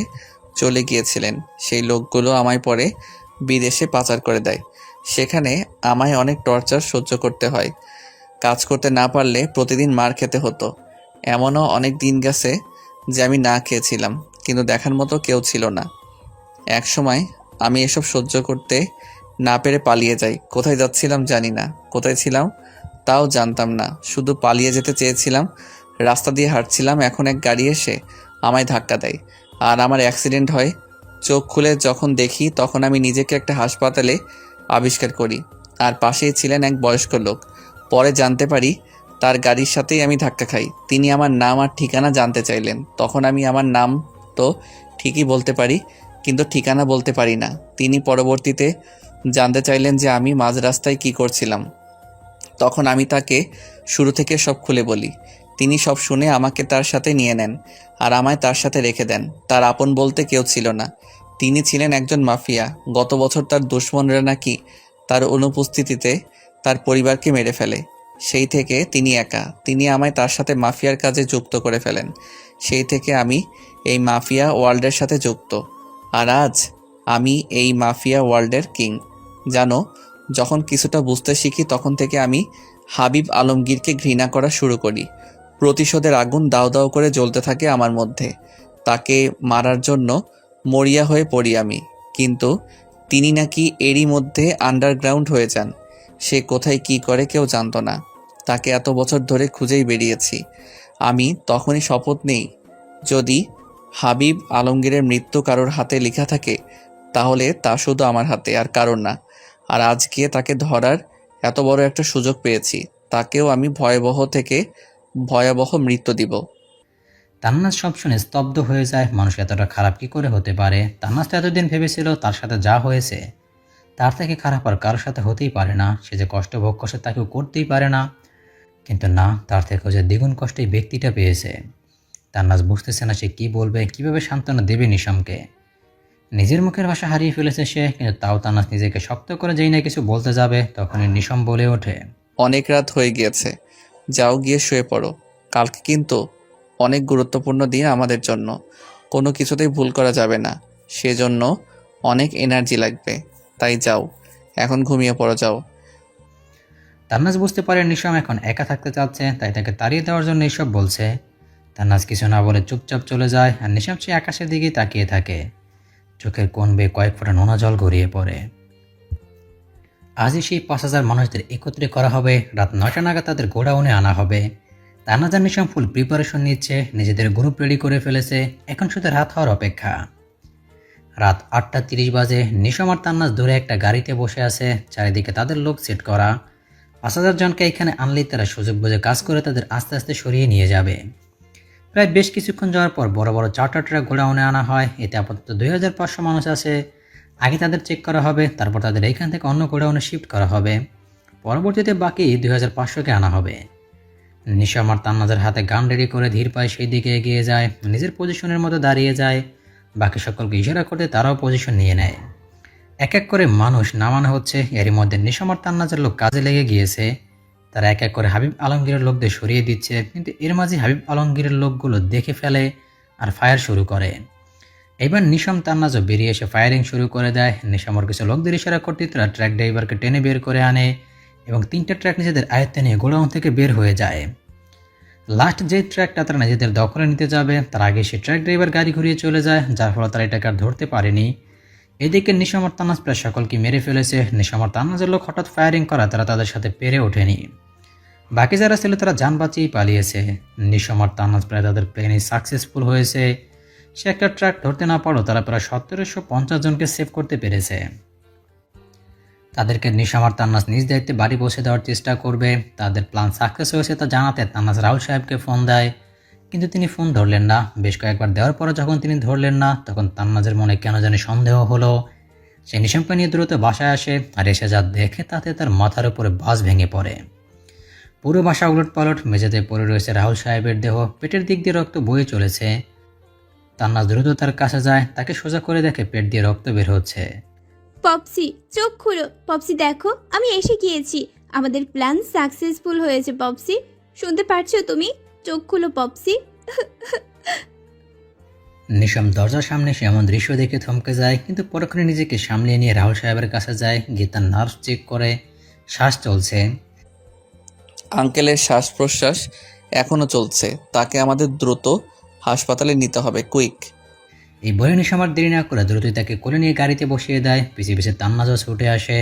চলে গিয়েছিলেন। সেই লোকগুলো আমায় পরে বিদেশে পাচার করে দেয়। সেখানে আমায় অনেক টর্চার সহ্য করতে হয়। কাজ করতে না পারলে প্রতিদিন মার খেতে হতো। এমনও অনেক দিন গেছে যে আমি না খেয়েছিলাম, কিন্তু দেখার মতো কেউ ছিল না। এক সময় আমি এসব সহ্য করতে না পেরে পালিয়ে যাই। কোথায় যাচ্ছিলাম জানি না, কোথায় ছিলাম তাও জানতাম না, শুধু পালিয়ে যেতে চেয়েছিলাম। রাস্তা দিয়ে হাঁটছিলাম, এখন এক গাড়ি এসে আমায় ধাক্কা দেয় আর আমার অ্যাক্সিডেন্ট হয়। চোখ খুলে যখন দেখি তখন আমি নিজেকে একটা হাসপাতালে আবিষ্কার করি, আর পাশেই ছিলেন এক বয়স্ক লোক। পরে জানতে পারি তার গাড়ির সাথেই আমি ধাক্কা খাই। তিনি আমার নাম আর ঠিকানা জানতে চাইলেন। তখন আমি আমার নাম তো ঠিকই বলতে পারি, কিন্তু ঠিকানা বলতে পারি না। তিনি পরবর্তীতে জানতে চাইলেন যে আমি মাঝ রাস্তায় কী করছিলাম। তখন আমি তাকে শুরু থেকে সব খুলে বলি। তিনি সব শুনে আমাকে তার সাথে নিয়ে নেন আর আমায় তার সাথে রেখে দেন। তার আপন বলতে কেউ ছিল না। তিনি ছিলেন একজন মাফিয়া। গত বছর তার দুশমনরা নাকি তার অনুপস্থিতিতে তার পরিবারকে মেরে ফেলে। সেই থেকে তিনি একা। তিনি আমায় তার সাথে মাফিয়ার কাজে যুক্ত করে ফেলেন। সেই থেকে আমি এই মাফিয়া ওয়ার্ল্ডের সাথে যুক্ত, আর আজ আমি এই মাফিয়া ওয়ার্ল্ডের কিং। জানো, যখন কিছুটা বুঝতে শিখি তখন থেকে আমি হাবিব আলমগীরকে ঘৃণা করা শুরু করি। প্রতিশোধের আগুন দাও দাও করে জ্বলতে থাকে আমার মধ্যে। তাকে মারার জন্য মরিয়া হয়ে পড়ি আমি, কিন্তু তিনি নাকি এরই মধ্যে আন্ডারগ্রাউন্ড হয়ে যান। সে কোথায় কি করে কেউ জানতো না। তাকে এত বছর ধরে খুঁজেই বেরিয়েছি। আমি তখনই শপথ নেই, যদি হাবিব আলমগীরের মৃত্যু কারোর হাতে লেখা থাকে তাহলে তা শুধু আমার হাতে আর কারোর না। আর আজকে তাকে ধরার এত বড় একটা সুযোগ পেয়েছি, তাকেও আমি ভয়াবহ থেকে ভয়াবহ মৃত্যু দিব। তান্নাজ সব শুনে স্তব্ধ হয়ে যায়। মানুষ এতটা খারাপ কি করে হতে পারে? তান্নাজ তো এতদিন ভেবেছিল তার সাথে যা হয়েছে তার থেকে খারাপ আর কারোর সাথে হতেই পারে না। সে যে কষ্ট ভোগ করছে তাকেও করতেই পারে না, কিন্তু না, তার থেকেও যে দ্বিগুণ কষ্ট এই ব্যক্তিটা পেয়েছে। তান্নাজ বুঝতেছে না সে কি বলবে, কিভাবে সান্ত্বনা দেবে নিশামকে। নিজের মুখের ভাষা হারিয়ে ফেলেছে সে, কিন্তু তাও তান্নাজ নিজেকে শক্ত করে যেই না কিছু বলতে যাবে তখনই নিশাম বলে ওঠে, অনেক রাত হয়ে গিয়েছে, যাও গিয়ে শুয়ে পড়ো। কালকে কিন্তু অনেক গুরুত্বপূর্ণ দিন আমাদের জন্য, কোনো কিছুতেই ভুল করা যাবে না। সেজন্য অনেক এনার্জি লাগবে, তাই যাও এখন ঘুমিয়ে পড়ো, যাও। তান্নাজ বুঝতে পারে নিশাম এখন একা থাকতে চাচ্ছে, তাই তাকে তাড়িয়ে দেওয়ার জন্য এসব বলছে। তান্নাজ কিছু না বলে চুপচাপ চলে যায়, আর নিশাম সে আকাশের দিকেই তাকিয়ে থাকে। চোখের কোণ বেয়ে কয়েক ফোঁটা নোনা জল গড়িয়ে পড়ে। আজই সেই 5,000 মানুষদের একত্রে করা হবে। রাত 9টা নাগাদ তাদের গোডাউনে আনা হবে। তান্নাজ আর নিশাম ফুল প্রিপারেশন নিচ্ছে, নিজেদের গ্রুপ রেডি করে ফেলেছে। এখন শুধু রাত হওয়ার অপেক্ষা। রাত 8:30 বাজে। নিশাম আর তান্নাজ দূরে একটা গাড়িতে বসে আছে, চারিদিকে তাদের লোক সেট করা। 5,000 জনকে এখানে আনলেই তারা সুযোগ বুঝে কাজ করে তাদের আস্তে আস্তে সরিয়ে নিয়ে যাবে। প্রায় বেশ কিছুক্ষণ যাওয়ার পর বড় বড় 4টা ট্রাক গোডাউনে আনা হয়। এতে আপাতত 2,500 মানুষ আছে। আগে তাদের চেক করা হবে, তারপর তাদের এইখান থেকে অন্য গোডাউনে শিফট করা হবে। পরবর্তীতে বাকি 2,500কে আনা হবে। নিশাম আর তান্নাজের হাতে গান রেডি করে ধীর পায়ে সেই দিকে এগিয়ে যায়, নিজের পজিশনের মতো দাঁড়িয়ে যায়। বাকি সকলকে ইশারা করতে তারাও পজিশন নিয়ে নেয়। এক এক করে মানুষ নামানো হচ্ছে। এরই মধ্যে নিশাম আর তান্নাজের লোক কাজে লেগে গিয়েছে। তারা এক এক করে হাবিব আলমগীরের লোকদের সরিয়ে দিচ্ছে, কিন্তু এর মাঝে হাবিব আলমগীরের লোকগুলো দেখে ফেলে আর ফায়ার শুরু করে। এবার নিশাম তান্নাজও বেরিয়ে এসে ফায়ারিং শুরু করে দেয়। নিশামর কিছু লোকদের ইশারা করতে তারা ট্র্যাক ড্রাইভারকে টেনে বের করে আনে এবং 3টা ট্র্যাক নিজেদের আয়ত্তে নিয়ে গোডাউন থেকে বের হয়ে যায়। লাস্ট যে ট্র্যাকটা তারা নিজেদের দখলে নিতে যাবে তার আগে সে ট্র্যাক ড্রাইভার গাড়ি ঘুরিয়ে চলে যায়, যার ফলে তারা এটাকে আর ধরতে পারেনি। এদিকে নিশাম আর তান্নাজ প্রায় সকলকে মেরে ফেলেছে। নিশাম আর তান্নাজের লোক হঠাৎ ফায়ারিং করা তারা তাদের সাথে পেরে ওঠেনি। বাকি যারা ছিল তারা যান বাঁচিয়েই পালিয়েছে। নিশাম আর তান্নাজ প্রায় তাদের প্ল্যানে সাকসেসফুল হয়েছে। সে একটা ট্র্যাক ধরতে না পারো তারা প্রায় 1,750 জনকে সেভ করতে পেরেছে। তাদেরকে নিশাম আর তান্নাজ নিজ দায়িত্বে বাড়ি পৌঁছে দেওয়ার চেষ্টা করবে। তাদের প্ল্যান সাকসেস হয়েছে তা জানাতে তান্নাজ রাহুল সাহেবকে ফোন দেয়, কিন্তু তিনি ফোন ধরলেন না। বেশ কয়েকবার দেওয়ার পরে যখন তিনি ধরলেন না তখন তান্নাজের মনে কেন জানি সন্দেহ হলো। সে নিশামকে নিয়ে দ্রুত বাসায় আসে, আর এসে যা দেখে তাতে তার মাথার উপরে বাস ভেঙে পড়ে। পুরো বাসা উলট পালট, মেঝেতে পড়ে রয়েছে রাহুল সাহেবের দেহ, পেটের দিক দিয়ে রক্ত বয়ে চলেছে। তান্নাজ দ্রুত তার কাছে যায়, তাকে সোজা করে দেখে পেট দিয়ে রক্ত বের হচ্ছে। পপসি, চোখ খুলো। পপসি দেখো, আমি এসে গিয়েছি। আমাদের প্ল্যান সাকসেসফুল হয়েছে পপসি। শুনতে পারছো তুমি? চোখ খুলো পপসি। নিশাম দরজার সামনে এসে এমন দৃশ্য দেখে থমকে যায়, কিন্তু পরক্ষণে নিজেকে সামলিয়ে নিয়ে রাহুল সাহেবের কাছে যায়, গিয়ে তার নার্ভ চেক করে। শ্বাস চলছে। আঙ্কেলের শ্বাস প্রশ্বাস এখনো চলছে, তাকে আমাদের দ্রুত হাসপাতালে নিতে হবে, কুইক। এই বলে নিশাম আর দেরি না করে দ্রুতই তাকে কোলে নিয়ে গাড়িতে বসিয়ে দেয়। পিছিয়ে পিছিয়ে তান্নাজও ছুটে আসে।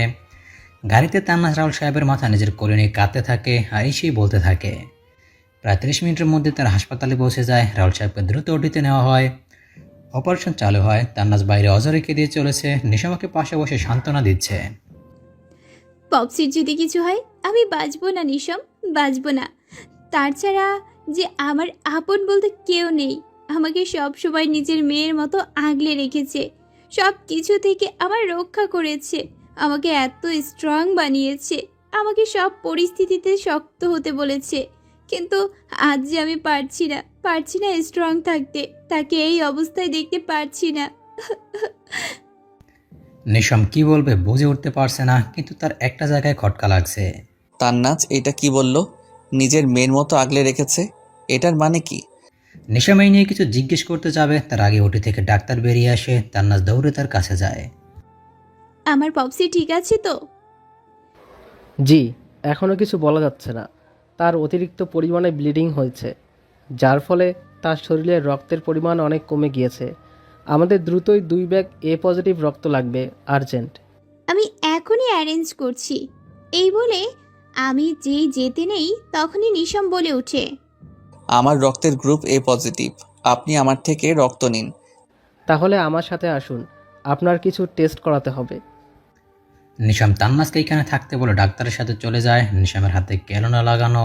গাড়িতে তান্নাজ রাহুল সাহেবের মাথা নিজের কোলে নিয়ে কাঁদতে থাকে আর এসেই বলতে থাকে। প্রায় 30 মিনিটের মধ্যে তারা হাসপাতালে পৌঁছে যায়। রাহুল সাহেবকে দ্রুত ওটিতে নেওয়া হয়। অপারেশন চালু হয়। তান্নাজ বাইরে অজরেকে দিয়ে চলেছে। নিশামাকে পাশে বসে সান্ত্বনা দিচ্ছে। পপসির যদি কিছু হয় আমি বাঁচবো না নিশম, বাঁচবো না। তার ছাড়া যে আমার আপন বলতে কেউ নেই। আমাকে সব সময় নিজের মেয়ের মতো আগলে রেখেছে, সব কিছু থেকে আমার রক্ষা করেছে, আমাকে এত স্ট্রং বানিয়েছে, আমাকে সব পরিস্থিতিতে শক্ত হতে বলেছে। কিন্তু আজ যে আমি পারছি না স্ট্রং থাকতে, তাকে এই অবস্থায় দেখতে পারছি না। নিশাম কি বলবে বুঝে উঠতে পারছে না, কিন্তু তার একটা জায়গায় খটকা লাগছে। তান্নাজ এটা কি বলল? নিজের মেয়ের মতো আগলে রেখেছে, এটার মানে কি? নিশাম এই নিয়ে কিছু জিজ্ঞেস করতে যাবে, তার আগে ওটি থেকে ডাক্তার বেরিয়ে আসে। তান্নাজ দৌড়ে তার কাছে যায়। আমার পপসি ঠিক আছে তো? জি, এখনও কিছু বলা যাচ্ছে না। তার অতিরিক্ত পরিমাণে ব্লিডিং হয়েছে, যার ফলে তার শরীরে রক্তের পরিমাণ অনেক কমে গিয়েছে। আমাদের দ্রুতই 2 ব্যাগ এ পজিটিভ রক্ত লাগবে, আর্জেন্ট। আমি এখনই অ্যারেঞ্জ করছি। এই বলে আমি যেই যেতে নেই তখনই নিশম বলে ওঠে, আমার রক্তের গ্রুপ এ পজিটিভ, আপনি আমার থেকে রক্ত নিন। তাহলে আমার সাথে আসুন, আপনার কিছু টেস্ট করাতে হবে। নিশাম তান্নাজকে এখানে থাকতে বলে ডাক্তারের সাথে চলে যায়। নিশামের হাতে ক্যালোনা লাগানো।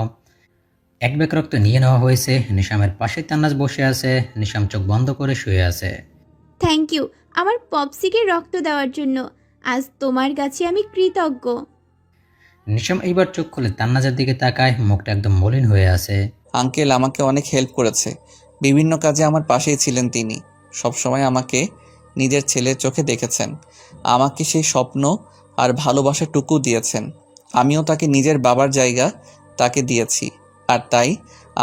1 ব্যাগ রক্ত নিয়ে নেওয়া হয়েছে। নিশামের পাশে তান্নাজ বসে আছে। নিশাম চোখ বন্ধ করে শুয়ে আছে। থ্যাংক ইউ আমার পপসিকে রক্ত দেওয়ার জন্য। আজ তোমার কাছে আমি কৃতজ্ঞ। নিশাম এইবার চোখ খুলে তান্নাজের দিকে তাকায়। মুখটা একদম মলিন হয়ে আছে। আঙ্কেল আমাকে অনেক হেল্প করেছে, বিভিন্ন কাজে আমার পাশেই ছিলেন তিনি। সবসময় আমাকে নিজের ছেলের চোখে দেখেছেন, আমাকে সেই স্বপ্ন আর ভালোবাসাটুকু দিয়েছেন। আমিও তাকে নিজের বাবার জায়গা তাকে দিয়েছি, আর তাই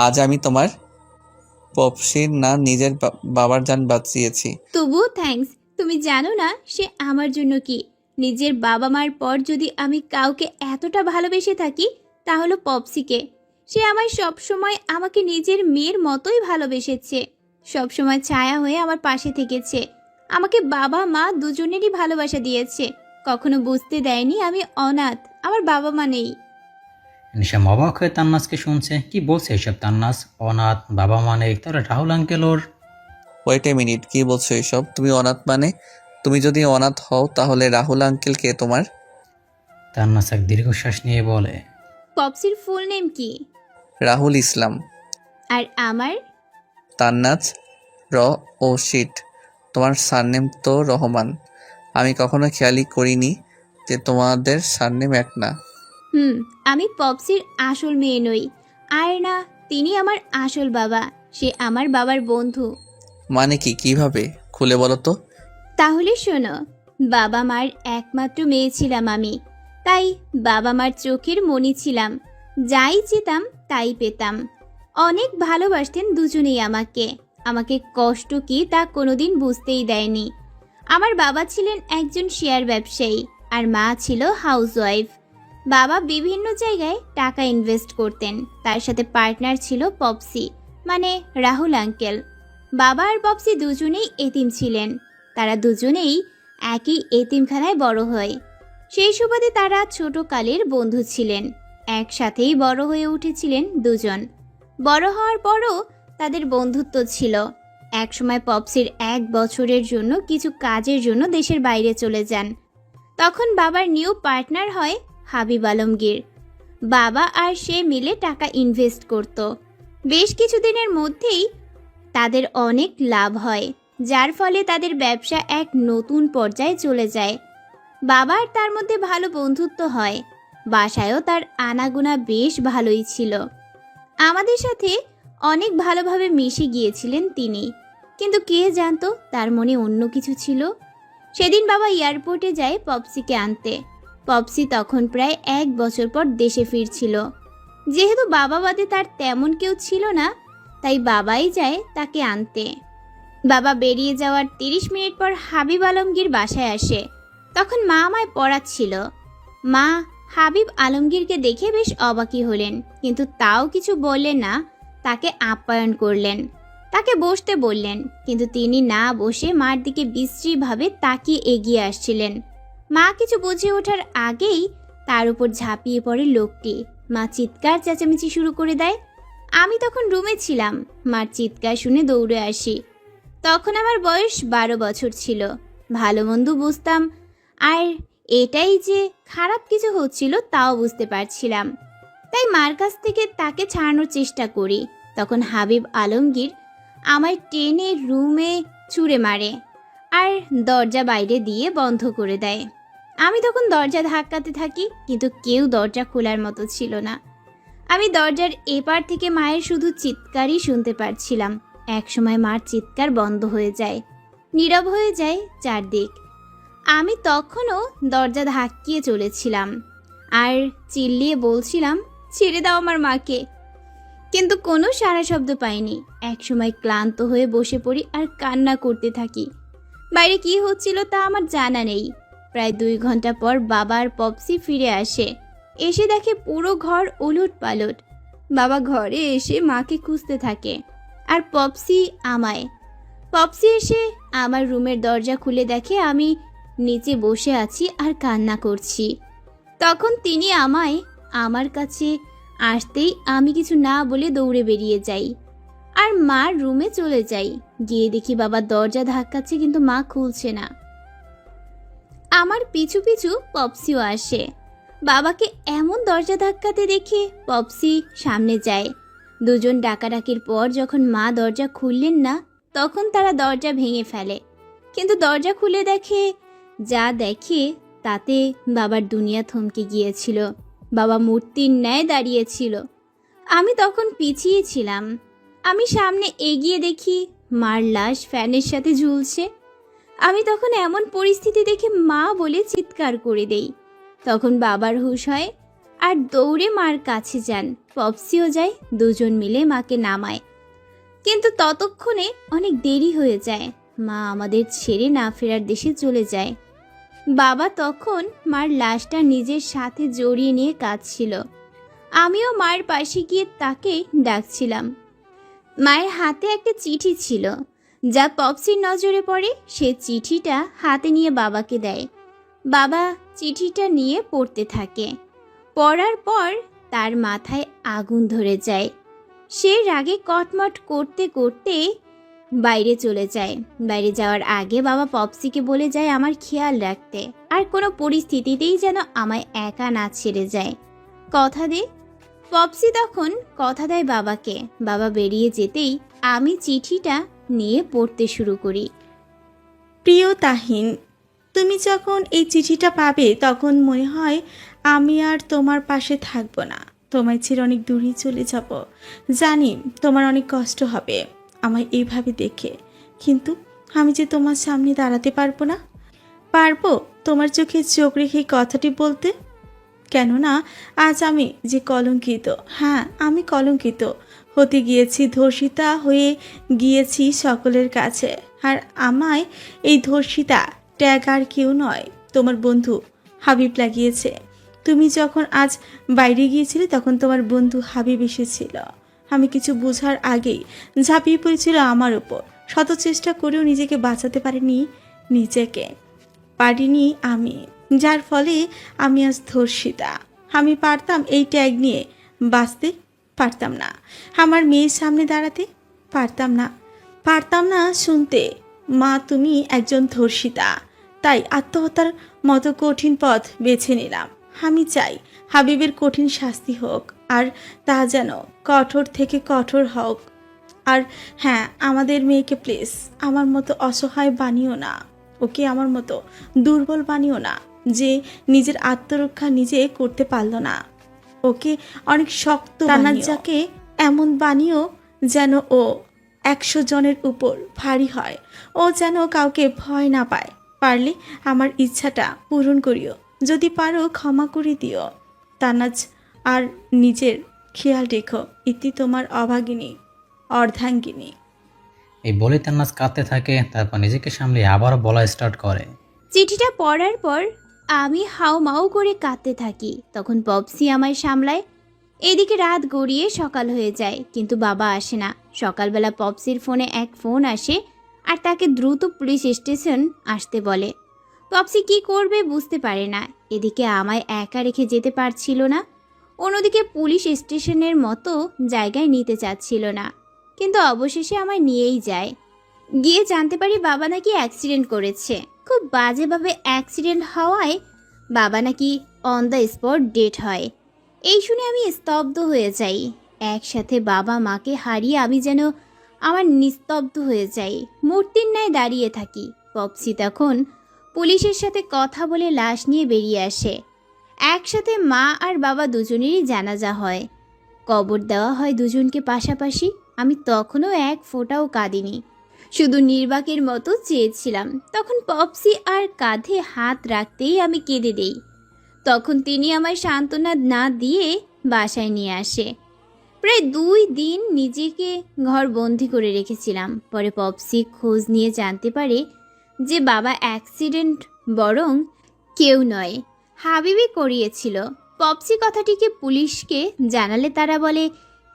আজ আমি তোমার পপসির না নিজের বাবার জান বাঁচিয়েছি। তবুও থ্যাঙ্কস। তুমি জানো না সে আমার জন্য কি। নিজের বাবা মার পর যদি আমি কাউকে এতটা ভালোবেসে থাকি তা হলো পপসিকে। সে আমায় সবসময় আমাকে নিজের মেয়ের মতোই ভালোবেসেছে, সবসময় ছায়া হয়ে আমার পাশে থেকেছে, আমাকে বাবা মা দুজনেরই ভালোবাসা দিয়েছে। কখনো বুঝতে দেয়নি আমি অনাথ, আমার বাবা মা নেই। নিশাম অবাক হয়ে তান্নাজকে শুনছে। কি বলছে এসব তান্নাজ? অনাথ, বাবা মানে? তাহলে রাহুল আঙ্কেল ওর? ওয়েট এ মিনিট, কি বলছো এসব? তুমি অনাথ মানে? তুমি যদি অনাথ হও তাহলে রাহুল আঙ্কেল কে তোমার? তান্নাজ এক দীর্ঘশ্বাস নিয়ে বলে, পপসির ফুল নেম কি? রাহুল ইসলাম। আর আমার? তান্নাজ। ও শিট, তোমার সারনেম তো রহমান। আমি কখনো খেয়ালই করিনি যে তোমাদের সারনেম এক না। আমি পপসির আসল মেয়ে নই। আর না, তিনি আমার আসল বাবা। সে আমার বাবার বন্ধু। মানে কি, কিভাবে? খুলে বলো তো। তাহলে শোনো, বাবা মার একমাত্র মেয়ে ছিলাম আমি, তাই বাবা মার চোখের মণি ছিলাম। যাই চেতাম তাই পেতাম। অনেক ভালোবাসতেন দুজনেই আমাকে। আমাকে কষ্ট কি তা কোনোদিন বুঝতেই দেয়নি। আমার বাবা ছিলেন একজন শেয়ার ব্যবসায়ী আর মা ছিল হাউসওয়াইফ। বাবা বিভিন্ন জায়গায় টাকা ইনভেস্ট করতেন, তার সাথে পার্টনার ছিল পপসি মানে রাহুল আঙ্কেল। বাবা আর পপসি দুজনেই এতিম ছিলেন। তারা দুজনেই একই এতিমখানায় বড় হয়। সেই সুবাদে তারা ছোটকালের বন্ধু ছিলেন। একসাথেই বড় হয়ে উঠেছিলেন দুজন। বড় হওয়ার পরও তাদের বন্ধুত্ব ছিল। একসময় পপসির 1 বছরের জন্য কিছু কাজের জন্য দেশের বাইরে চলে যান। তখন বাবার নিউ পার্টনার হয় হাবিব আলমগীর। বাবা আর সে মিলে টাকা ইনভেস্ট করত। বেশ কিছুদিনের মধ্যেই তাদের অনেক লাভ হয়, যার ফলে তাদের ব্যবসা এক নতুন পর্যায়ে চলে যায়। বাবার তার মধ্যে ভালো বন্ধুত্ব হয়। বাসায়ও তার আনাগোনা বেশ ভালোই ছিল। আমাদের সাথে অনেক ভালোভাবে মিশে গিয়েছিলেন তিনি। কিন্তু কে জানতো তার মনে অন্য কিছু ছিল। সেদিন বাবা এয়ারপোর্টে যায় পপসিকে আনতে। পপসি তখন প্রায় 1 বছর পর দেশে ফিরছিল। যেহেতু বাবা বাদে তার তেমন কেউ ছিল না, তাই বাবাই যায় তাকে আনতে। বাবা বেরিয়ে যাওয়ার 30 মিনিট পর হাবিব আলমগীর বাসায় আসে। তখন মা আমায় পড়াচ্ছিল। মা হাবিব আলমগীরকে দেখে বেশ অবাকই হলেন, কিন্তু তাও কিছু বললেন না। তাকে আপ্যায়ন করলেন, তাকে বসতে বললেন, কিন্তু তিনি না বসে মার দিকে বিশ্রীভাবে তাকিয়ে এগিয়ে আসছিলেন। মা কিছু বুঝে ওঠার আগেই তার উপর ঝাঁপিয়ে পড়ে লোকটি। মা চিৎকার চেঁচামেচি শুরু করে দেয়। আমি তখন রুমে ছিলাম। মার চিৎকার শুনে দৌড়ে আসি। তখন আমার বয়স 12 বছর ছিল। ভালো মন্দ বুঝতাম, আর এটাই যে খারাপ কিছু হচ্ছিল তাও বুঝতে পারছিলাম। তাই মার কাছ থেকে তাকে ছাড়ানোর চেষ্টা করি। তখন হাবিব আলমগীর আমায় টেনে রুমে ছুঁড়ে মারে আর দরজা বাইরে দিয়ে বন্ধ করে দেয়। আমি তখন দরজা ধাক্কাতে থাকি, কিন্তু কেউ দরজা খোলার মতো ছিল না। আমি দরজার এপার থেকে মায়ের শুধু চিৎকারই শুনতে পারছিলাম। একসময় মার চিৎকার বন্ধ হয়ে যায়, নীরব হয়ে যায় চারদিক। আমি তখনও দরজা ধাক্কিয়ে চলেছিলাম আর চিল্লিয়ে বলছিলাম, ছেড়ে দাও আমার মাকে। কিন্তু কোনো সাড়া শব্দ পাইনি। একসময় ক্লান্ত হয়ে বসে পড়ি আর কান্না করতে থাকি। বাইরে কি হচ্ছিল তা আমার জানা নেই। প্রায় 2 ঘন্টা পর বাবা আর পপসি ফিরে আসে। এসে দেখে পুরো ঘর ওলট পালট। বাবা ঘরে এসে মাকে খুঁজতে থাকে, আর পপসি আমায়। পপসি এসে আমার রুমের দরজা খুলে দেখে আমি নিচে বসে আছি আর কান্না করছি। তখন তিনি আমায় আমার কাছে আসতেই আমি কিছু না বলে দৌড়ে বেরিয়ে যাই আর মার রুমে চলে যাই। গিয়ে দেখি বাবা দরজা ধাক্কাচ্ছে, কিন্তু মা খুলছে না। আমার পিছু পিছু পপসিও আসে। বাবাকে এমন দরজা ধাক্কাতে দেখে পপসি সামনে যায়। দুজন ডাকাডাকির পর যখন মা দরজা খুললেন না, তখন তারা দরজা ভেঙে ফেলে। কিন্তু দরজা খুলে দেখে, যা দেখে তাতে বাবার দুনিয়া থমকে গিয়েছিল। বাবা মূর্তির ন্যায় দাঁড়িয়েছিল। আমি তখন পিছিয়ে ছিলাম। আমি সামনে এগিয়ে দেখি মার লাশ ফ্যানের সাথে ঝুলছে। আমি তখন এমন পরিস্থিতি দেখে মা বলে চিৎকার করে দেই। তখন বাবার হুঁশ হয় আর দৌড়ে মার কাছে যান। পপসিও যায়, দুজন মিলে মাকে নামায়। কিন্তু ততক্ষণে অনেক দেরি হয়ে যায়। মা আমাদের ছেড়ে না ফেরার দেশে চলে যায়। বাবা তখন মার লাশটা নিজের সাথে জড়িয়ে নিয়ে কাঁদছিল। আমিও মায়ের পাশে গিয়ে তাকে ডাকছিলাম। মায়ের হাতে একটা চিঠি ছিল, যা পপসির নজরে পড়ে। সে চিঠিটা হাতে নিয়ে বাবাকে দেয়। বাবা চিঠিটা নিয়ে পড়তে থাকে। পড়ার পর তার মাথায় আগুন ধরে যায়। সে রাগে কটমট করতে করতে বাইরে চলে যায়। বাইরে যাওয়ার আগে বাবা পপসিকে বলে যায় আমার খেয়াল রাখতে, আর কোনো পরিস্থিতিতেই যেন আমায় একা না ছেড়ে যায়। কথা দে। পপসি তখন কথা দেয় বাবাকে। বাবা বেরিয়ে যেতেই আমি চিঠিটা নিয়ে পড়তে শুরু করি। প্রিয় তাহিন, তুমি যখন এই চিঠিটা পাবে তখন মনে হয় আমি আর তোমার পাশে থাকবো না। তোমায় ছেড়ে অনেক দূরে চলে যাব। জানি তোমার অনেক কষ্ট হবে আমায় এইভাবে দেখে, কিন্তু আমি যে তোমার সামনে দাঁড়াতে পারবো না। পারবো তোমার চোখে চোখ রেখে কথাটি বলতে, কেননা আজ আমি যে কলঙ্কিত, হ্যাঁ আমি কলঙ্কিত হতে গিয়েছি, ধর্ষিতা হয়ে গিয়েছি সকলের কাছে। আর আমায় এই ধর্ষিতা ট্যাগ আর কেউ নয়, তোমার বন্ধু হাবিব লাগিয়েছে। তুমি যখন আজ বাইরে গিয়েছিলে তখন তোমার বন্ধু হাবিব এসেছিল। আমি কিছু বোঝার আগেই ঝাঁপিয়ে পড়েছিল আমার উপর। শত চেষ্টা করেও নিজেকে বাঁচাতে পারিনি আমি, যার ফলে আমি আজ ধর্ষিতা। আমি পারতাম এই ট্যাগ নিয়ে বাঁচতে, পারতাম না আমার মেয়ের সামনে দাঁড়াতে, পারতাম না শুনতে মা তুমি একজন ধর্ষিতা। তাই আত্মহত্যার মতো কঠিন পথ বেছে নিলাম। আমি চাই হাবিবের কঠিন শাস্তি হোক, আর তা যেন কঠোর থেকে কঠোর হোক। আর হ্যাঁ, আমাদের মেয়েকে প্লিজ আমার মতো অসহায় বানিও না, ওকে আমার মতো দুর্বল বানিও না, যে নিজের আত্মরক্ষা নিজে করতে পারল না। ওকে অনেক শক্ত তানাজ্জাকে এমন বানিও যেন ও 100 জনের উপর ভারী হয়, ও যেন কাউকে ভয় না পায়। পারলে আমার ইচ্ছাটা পূরণ করিও, যদি পারো ক্ষমা করে দিও। তানাজ, আর নিজের খেয়াল রেখো। ইতি তোমার অভাগিনী অর্ধাঙ্গিনী। এই বলে তান্নাস কাঁদতে থাকে, তারপর নিজেকে সামলে আবারও বলা স্টার্ট করে। চিঠিটা পড়ার পর আমি হাউমাউ করে কাঁদতে থাকি। তখন পপসি আমায় সামলায়। এদিকে রাত গড়িয়ে সকাল হয়ে যায়, কিন্তু বাবা আসে না। সকালবেলা পপসির ফোনে এক ফোন আসে আর তাকে দ্রুত পুলিশ স্টেশন আসতে বলে। পপসি কি করবে বুঝতে পারে না। এদিকে আমায় একা রেখে যেতে পারছিল না, অন্যদিকে পুলিশ স্টেশনের মতো জায়গায় নিতে চাচ্ছিল না, কিন্তু অবশেষে আমায় নিয়েই যায়। গিয়ে জানতে পারি বাবা নাকি অ্যাক্সিডেন্ট করেছে। খুব বাজেভাবে অ্যাক্সিডেন্ট হওয়ায় বাবা নাকি অন দ্য স্পট ডেড হয়। এই শুনে আমি স্তব্ধ হয়ে যাই। একসাথে বাবা মাকে হারিয়ে আমি যেন আমার নিস্তব্ধ হয়ে যাই, মূর্তির ন্যায় দাঁড়িয়ে থাকি। পপসি তখন পুলিশের সাথে কথা বলে লাশ নিয়ে বেরিয়ে আসে। একসাথে মা আর বাবা দুজনেরই জানাজা হয়, কবর দেওয়া হয় দুজনকে পাশাপাশি। আমি তখনও এক ফোঁটাও কাঁদিনি, শুধু নির্বাকের মতো চেয়েছিলাম। তখন পপসি আর কাঁধে হাত রাখতেই আমি কেঁদে দেই। তখন তিনি আমায় সান্ত্বনা না দিয়ে বাসায় নিয়ে আসে। প্রায় 2 দিন নিজেকে ঘর বন্দি করে রেখেছিলাম। পরে পপসি খোঁজ নিয়ে জানতে পারে যে বাবা অ্যাক্সিডেন্ট বরং কেউ নয়, হাবিবই করিয়েছিল। পপসি কথাটিকে পুলিশকে জানালে তারা বলে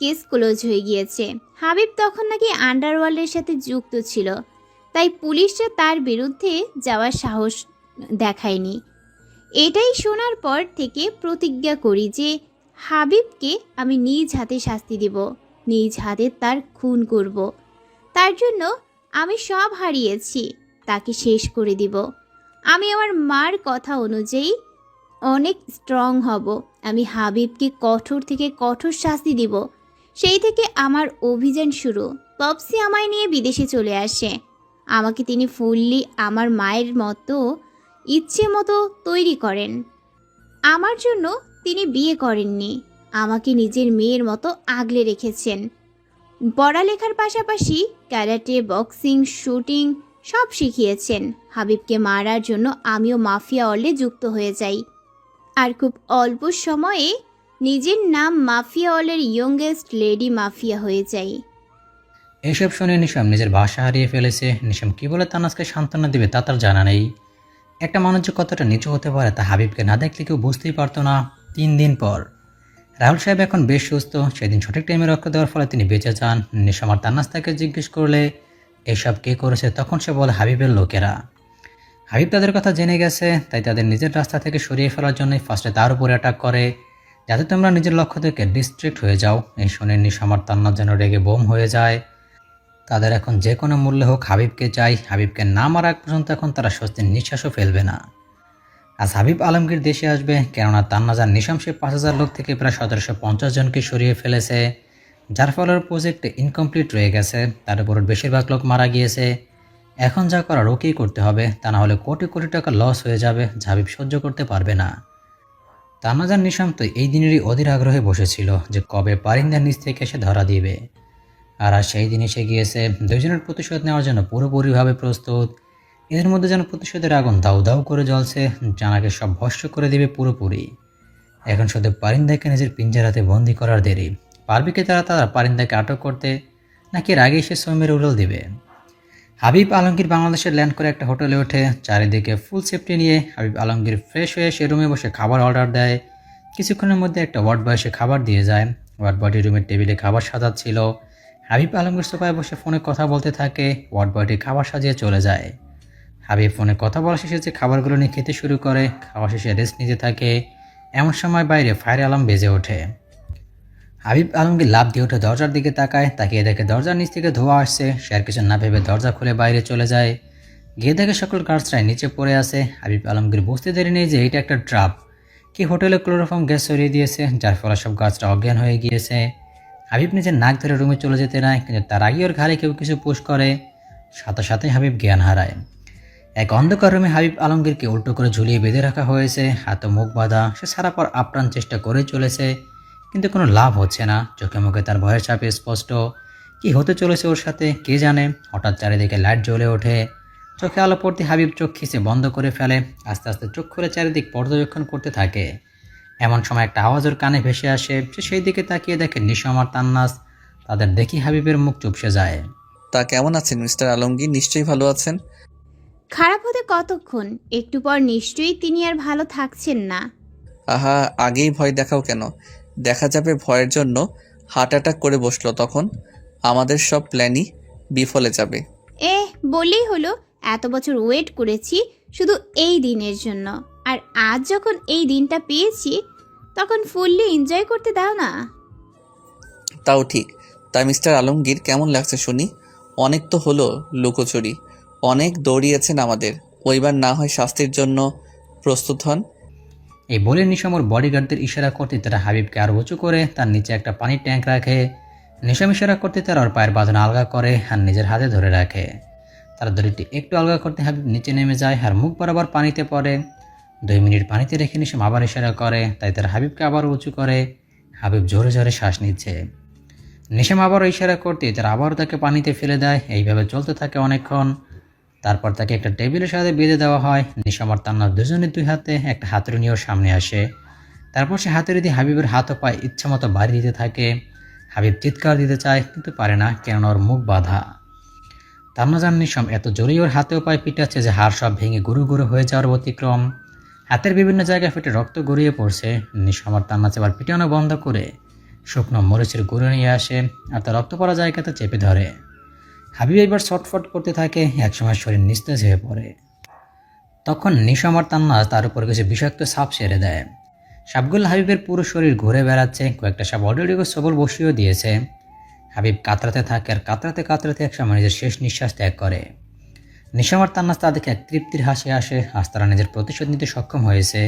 কেস ক্লোজ হয়ে গিয়েছে। হাবিব তখন নাকি আন্ডারওয়ার্ল্ডের সাথে যুক্ত ছিল, তাই পুলিশরা তার বিরুদ্ধে যাওয়ার সাহস দেখায়নি। এটাই শোনার পর থেকে প্রতিজ্ঞা করি যে হাবিবকে আমি নিজ হাতে শাস্তি দেব, নিজ হাতে তার খুন করব। তার জন্য আমি সব হারিয়েছি, তাকে শেষ করে দিব। আমি আমার মার কথা অনুযায়ী অনেক স্ট্রং হব। আমি হাবিবকে কঠোর থেকে কঠোর শাস্তি দিব। সেই থেকে আমার অভিযান শুরু। পপসি আমায় নিয়ে বিদেশে চলে আসে। আমাকে তিনি ফুললি আমার মায়ের মতো ইচ্ছে মতো তৈরি করেন। আমার জন্য তিনি বিয়ে করেননি, আমাকে নিজের মেয়ের মতো আগলে রেখেছেন। পড়ালেখার পাশাপাশি ক্যারাটে, বক্সিং, শুটিং সব শিখিয়েছেন। হাবিবকে মারার জন্য আমিও মাফিয়া অর্ডে যুক্ত হয়ে যাই, আর খুব অল্প সময়ে নিজের নাম মাফিয়া অলের ইয়ংগেস্ট লেডি মাফিয়া হয়ে যাই। এসব শুনে নিশাম নিজের ভাষা হারিয়ে ফেলেছে। নিশাম কি বলে তান্নাসকে সান্ত্বনা দেবে তা তার জানা নেই। একটা মানুষ যে কতটা নিচু হতে পারে তা হাবিবকে না দেখলে কেউ বুঝতেই পারতো না। 3 দিন পর রাহুল সাহেব এখন বেশ সুস্থ। সেদিন সঠিক টাইমে রক্ত দেওয়ার ফলে তিনি বেঁচে যান। নিশাম আর তান্নাস তাকে জিজ্ঞেস করলে এসব কে করেছে, তখন সে বলে হাবিবের লোকেরা। হাবিব তাদের কথা জেনে গেছে, তাই তাদের নিজের রাস্তা থেকে সরিয়ে ফেলার জন্যই ফার্স্টে তার উপরে অ্যাটাক করে, যাতে তোমরা নিজের লক্ষ্য থেকে ডিস্ট্রিক্ট হয়ে যাও। এই শুনে নিশাম আর তান্নাস যেন রেগে বোম হয়ে যায়। তাদের এখন যে কোনো মূল্যে হোক হাবিবকে চাই। হাবিবকে না মারা আগ পর্যন্ত এখন তারা স্বস্তির নিঃশ্বাসও ফেলবে না। আজ হাবিব আলমগীর দেশে আসবে, কেননা তান্নাজ আর নিশাম সে 5000 লোক থেকে প্রায় 1750 জনকে সরিয়ে ফেলেছে, যার ফলে প্রজেক্ট ইনকমপ্লিট রয়ে গেছে। তার উপর বেশিরভাগ লোক মারা গিয়েছে। এখন যা করার ওকেই করতে হবে, তা না হলে কোটি কোটি টাকা লস হয়ে যাবে, যা হাবিব সহ্য করতে পারবে না। তান্নাজ আর নিশাম তো এই দিনেরই অধীর আগ্রহে বসেছিল যে কবে পারিন্দার নিচ থেকে এসে ধরা দিবে। আর আজ সেই দিন এসে গিয়েছে। দুজনের প্রতিশোধ নেওয়ার জন্য পুরোপুরিভাবে প্রস্তুত। এদের মধ্যে যেন প্রতিশোধের আগুন দাউ দাউ করে জ্বলছে, জানাকে সব ভস্য করে দিবে পুরোপুরি। এখন শুধু পারিন্দাকে নিজের পিঞ্জারাতে বন্দি করার দেরি। পারবে কি তারা পারিন্দাকে আটক করতে, নাকি এর আগে এসে সৌমের উড়াল দিবে? হাবিব আলমগীর বাংলাদেশে ল্যান্ড করে একটা হোটেলে ওঠে। চারিদিকে ফুল সেফটি নিয়ে হাবিব আলমগীর ফ্রেশ হয়ে সে রুমে বসে খাবার অর্ডার দেয়। কিছুক্ষণের মধ্যে একটা ওয়ার্ড বয় এসে খাবার দিয়ে যায়। ওয়ার্ড বয়টি রুমের টেবিলে খাবার সাজাচ্ছিল। হাবিব আলমগীর সোফায় বসে ফোনে কথা বলতে থাকে। ওয়ার্ড বয়টি খাবার সাজিয়ে চলে যায়। হাবিব ফোনে কথা বলা শেষে যে খাবারগুলো নিয়ে খেতে শুরু করে। খাওয়া শেষে রেস্ট নিতে থাকে। এমন সময় বাইরে ফায়ার অ্যালার্ম বেজে ওঠে। হাবিব আলমগীর লাফ দিয়ে উঠে দরজার দিকে তাকায়। তাকিয়ে দেখে দরজার নিচ থেকে ধোঁয়া আসছে। সে আর কিছু না ভেবে দরজা খুলে বাইরে চলে যায়। গিয়ে দেখে সকল গার্ডসরাই নিচে পড়ে আছে। হাবিব আলমগীর বুঝতে দেরি নেই যে এটা একটা ট্রাপ। কি হোটেলে ক্লোরোফর্ম গ্যাস ছড়িয়ে দিয়েছে, যার ফলে সব গার্ডসরা অজ্ঞান হয়ে গিয়েছে। হাবিব নিজের নাক ধরে রুমে চলে যেতে নেয়, কিন্তু তার আগে ওর ঘাড়ে কেউ কিছু পুশ করে। সাথে সাথে হাবিব জ্ঞান হারায়। এক অন্ধকার রুমে হাবিব আলমগীরকে উল্টো করে ঝুলিয়ে বেঁধে রাখা হয়েছে, হাতে মুখ বাঁধা। সে সারা পর আপ্রাণ চেষ্টা করে চলেছে, কিন্তু কোনো লাভ হচ্ছে না। চোখে মুখে তার ভয়ের চাপে স্পষ্ট। কি হতে চলেছে ওর সাথে কে জানে। হঠাৎ চারিদিকে লাইট জ্বলে ওঠে। চোখে আলো পড়তে হাবিব চোখ খিঁচে বন্ধ করে ফেলে। আস্তে আস্তে চোখ খুলে চারিদিক পর্যবেক্ষণ করতে থাকে। এমন সময় একটা আওয়াজ ওর কানে ভেসে আসে। সে সেই দিকে তাকিয়ে দেখে নিশাম আর তান্নাস তাদের দেখি হাবিবের মুখ চুপসে যায়। তা কেমন আছেন মিস্টার আলমগীর? নিশ্চয়ই ভালো আছেন। খারাপ হতে কতক্ষণ, একটু পর নিশ্চয়ই তিনি আর ভালো থাকছেন না। আহা, আগেই ভয় দেখাও কেন? দেখা যাবে ভয়ের জন্য হার্ট অ্যাটাক করে বসলো, তখন আমাদের সব প্ল্যানই বিফলে যাবে। বললেই হলো, এত বছর ওয়েট করেছি শুধু এই দিনের জন্য, আর আজ যখন এই দিনটা পেয়েছি তখন ফুললি এনজয় করতে দাও না। তাও ঠিক। তাই মিস্টার আলমগীর কেমন লাগছে শুনি? অনেক তো হলো লুকোচুরি, অনেক দৌড়িয়েছেন আমাদের, ওইবার না হয় শাস্তির জন্য প্রস্তুত হন। এই বলে নিশাম ওর বডিগার্ডদের ইশারা করতে তারা হাবিবকে আরো উঁচু করে তার নিচে একটা পানির ট্যাঙ্ক রাখে। নিশাম ইশারা করতে তারা ওর পায়ের বাঁধন আলগা করে আর নিজের হাতে ধরে রাখে। তারা দড়িটি একটু আলগা করতে হাবিব নিচে নেমে যায় আর মুখ বরাবর পানিতে পড়ে। 2 মিনিট পানিতে রেখে নিশাম আবার ইশারা করে, তাই তারা হাবিবকে আবার উঁচু করে। হাবিব জোরে জোরে শ্বাস নিচ্ছে। নিশাম আবারও ইশারা করতে তারা আবারও তাকে পানিতে ফেলে দেয়। এইভাবে চলতে থাকে অনেকক্ষণ। তারপর তাকে একটা টেবিলের সাথে বেঁধে দেওয়া হয়। নিশাম আর তান্নাস দুজনের 2 হাতে একটা হাতুড়ি নিয়ে ওর সামনে আসে। তারপর সে হাতুড়ি দিয়ে হাবিবের হাত ও পায়ে ইচ্ছা মতো বাড়ি দিতে থাকে। হাবিব চিৎকার দিতে চায় কিন্তু পারে না, কেননা ওর মুখ বাঁধা। তান্নাস আর নিশাম এত জোরেই ওর হাতে ও পায়ে পিটাচ্ছে যে হাড় সব ভেঙে গুরু গুরু হয়ে যাওয়ার ব্যতিক্রম। হাতের বিভিন্ন জায়গায় ফেটে রক্ত গড়িয়ে পড়ছে। নিশাম আর তান্নাস এবার পিটানো বন্ধ করে শুকনো মরিচের গুঁড়ো নিয়ে আসে আর তার রক্ত পড়া জায়গাতে চেপে ধরে। হাবিব এবার ছটফট করতে থাকে, একসময় শরীর নিস্তেজ হয়ে পড়ে। তখন নিশাম আর তান্নাস তার উপর কিছু বিষাক্ত সাপ ছেড়ে দেয়। সাপগুলো হাবিবের পুরো শরীর ঘুরে বেড়াচ্ছে, কয়েকটা সাপ অলরেডি সবল বসিয়েও দিয়েছে। হাবিব কাতরাতে থাকে আর কাতরাতে কাতরাতে একসময় নিজের শেষ নিঃশ্বাস ত্যাগ করে। নিশাম আর তান্নাস তাদেরকে এক তৃপ্তির হাসি আসে, আজ তারা নিজের প্রতিশোধ নিতে সক্ষম হয়েছে,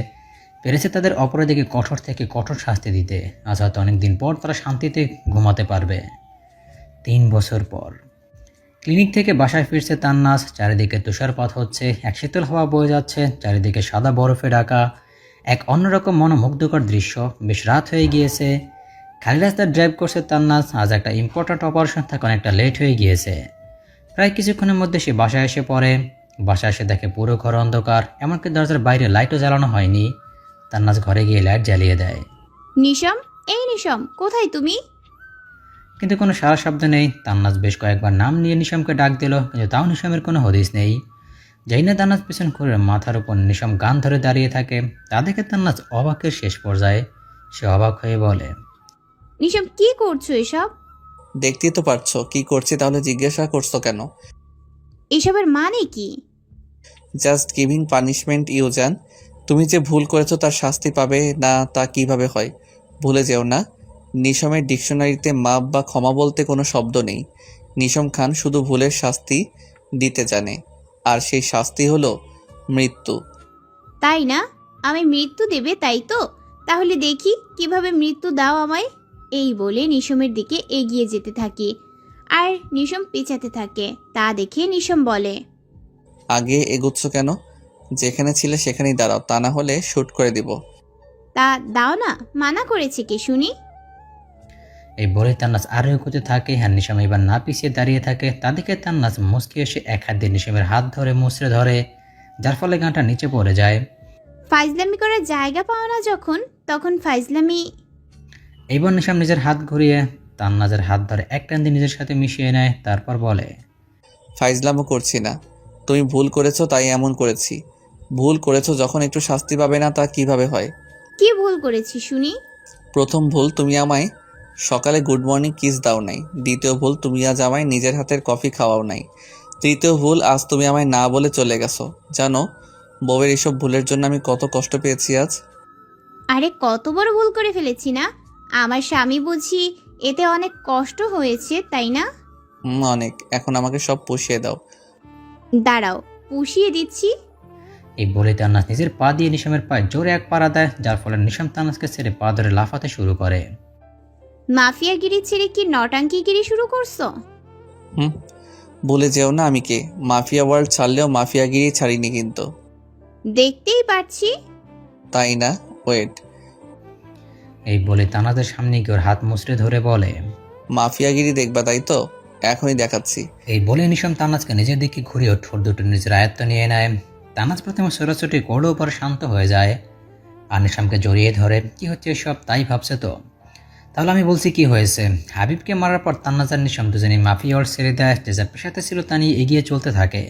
পেরেছে তাদের অপরাধীকে কঠোর থেকে কঠোর শাস্তি দিতে। আজ হয়তো অনেকদিন পর তারা শান্তিতে ঘুমাতে পারবে। 3 বছর পর ক্লিনিক থেকে বাসায় ফিরছে তান্নাস। চারিদিকে তুষারপাত হচ্ছে, এক শীতল হাওয়া বয়ে যাচ্ছে, চারিদিকে সাদা বরফে ঢাকা এক অন্যরকম মনোমুগ্ধকর দৃশ্য। বেশ রাত হয়ে গিয়েছে। খালি রাস্তায় ড্রাইভ করছে তান্নাস। আজ একটা ইম্পর্ট্যান্ট অপারেশন থাকে, অনেকটা লেট হয়ে গিয়েছে। প্রায় কিছুক্ষণের মধ্যে সে বাসায় এসে পড়ে। বাসায় এসে দেখে পুরো ঘর অন্ধকার, এমনকি দরজার বাইরে লাইটও জ্বালানো হয়নি। তান্নাস ঘরে গিয়ে লাইট জ্বালিয়ে দেয়। নিশাম, এই নিশাম, কোথায় তুমি? কিন্তু কোনো সারা শব্দ নেই। তান্নাস বেশ কয়েকবার নাম নিয়ে নিশামকে ডাক দিল, কিন্তু তাও নিশামের কোনো হদিস নেই। যাই না তান্নাস পেছন করে মাথার উপর নিশাম গান ধরে দাঁড়িয়ে থাকে। তা দেখে তান্নাস অবাকের শেষ পর্যায়ে। সে অবাক হয়ে বলে, নিশাম, কি করছো এসব? দেখতেই তো পারছো কি করছি, তাহলে জিজ্ঞাসা করছো কেন? এসবের মানে কি? জাস্ট গিভিং পানিশমেন্ট ইউ জান। তুমি যে ভুল করেছো তার শাস্তি পাবে না তা কিভাবে হয়? ভুলে যেও না, নিশামের ডিকশনারিতে মাপ বা ক্ষমা বলতে কোনো শব্দ নেই। নিশাম খান শুধু ভুলের শাস্তি দিতে জানে, আর সেই শাস্তি হলো মৃত্যু। তাই না? আমি মৃত্যু দেবে, তাই তো? তাহলে দেখি কিভাবে মৃত্যু দাও আমায়। এই বলে নিশামের দিকে এগিয়ে যেতে থাকি, আর নিশাম পেছাতে থাকে। তা দেখে নিশাম বলে, আগে এগুচ্ছ কেন? যেখানে ছিলে সেখানেই দাঁড়াও, তা না হলে শ্যুট করে দিব। তা দাও না, মানা করেছে কে শুনি? এই বলে তান্নাস আরও এগোতে থাকে। আর নিশাম এবার না পিছিয়ে দাঁড়িয়ে থাকে। তাদেরকে তান্নাস মুচকি এসে এক হাত দিয়ে নিশামের হাত ধরে মুচড়ে ধরে, যার ফলে গানটা নিচে পড়ে যায়। ফাইজলামি করার জায়গা পাও না যখন, তখন ফাইজলামি। এইবার নিশাম নিজের হাত ঘুরিয়ে তান্নাসের হাত ধরে এক টান দিয়ে নিজের সাথে মিশিয়ে নেয়। তারপর বলে, ফাইজলামও করছি না, তুমি ভুল করেছো তাই এমন করেছি। ভুল করেছো যখন একটু শাস্তি পাবে না তা কিভাবে হয়? কি ভুল করেছি শুনি? প্রথম ভুল, তুমি আমায় সকালে গুড মর্নিং কিস দাও নাই। দ্বিতীয় ভুল, তুমি আজ আমায় নিজের হাতের কফি খাওয়াও নাই। তৃতীয় ভুল, আজ তুমি আমায় না বলে চলে গেছো। জানো বউয়ের এসব ভুলের জন্য আমি কত কষ্ট পেয়েছি আজ। আরে কত বড় ভুল করে ফেলেছি না? আমার স্বামী বুঝি এতে অনেক কষ্ট হয়েছে, তাই না? অনেক। এখন আমাকে সব পুষিয়ে দাও। দাঁড়াও, পুষিয়ে দিচ্ছি। এই বলে তান্নাস নিজের পা দিয়ে নিশামের পায়ে জোরে এক পাড়া দেয়, যার ফলে নিশাম তান্নাসকে ছেড়ে পা ধরে লাফাতে শুরু করে। মাফিয়াগিরি ছেড়ে কি নটাঙ্কিগিরি শুরু করছো? ভুলে যেও না আমি কে। মাফিয়া ওয়ার্ল্ড ছাড়লেও মাফিয়াগিরি ছাড়িনি কিন্তু। দেখতেই পাচ্ছি। তাই না? ওয়েট। এই বলে তান্নাসের সামনে গিয়ে ওর হাত মুচড়ে ধরে বলে, মাফিয়াগিরি দেখবা তাই তো? এখনই দেখাচ্ছি। এই বলে নিশাম তান্নাসকে নিজের দিকে ঘুরিয়ে ঠোঁট দুটো নিজের আয়ত্ত নিয়ে নেয়। তান্নাস প্রথমে ছোটাছুটি করলেও পরে শান্ত হয়ে যায় আর নিশামকে জড়িয়ে ধরে। কি হচ্ছে এসব তাই ভাবছে তো। তাহলে আমি বলছি কি হয়েছে। হাবিবকে মারার পর তান্নাজ আর নিশাম দুজনেই মাফিয়া ওর ছেড়ে দেয়, যে যার পেশাতে ছিল তা নিয়ে এগিয়ে চলতে থাকে।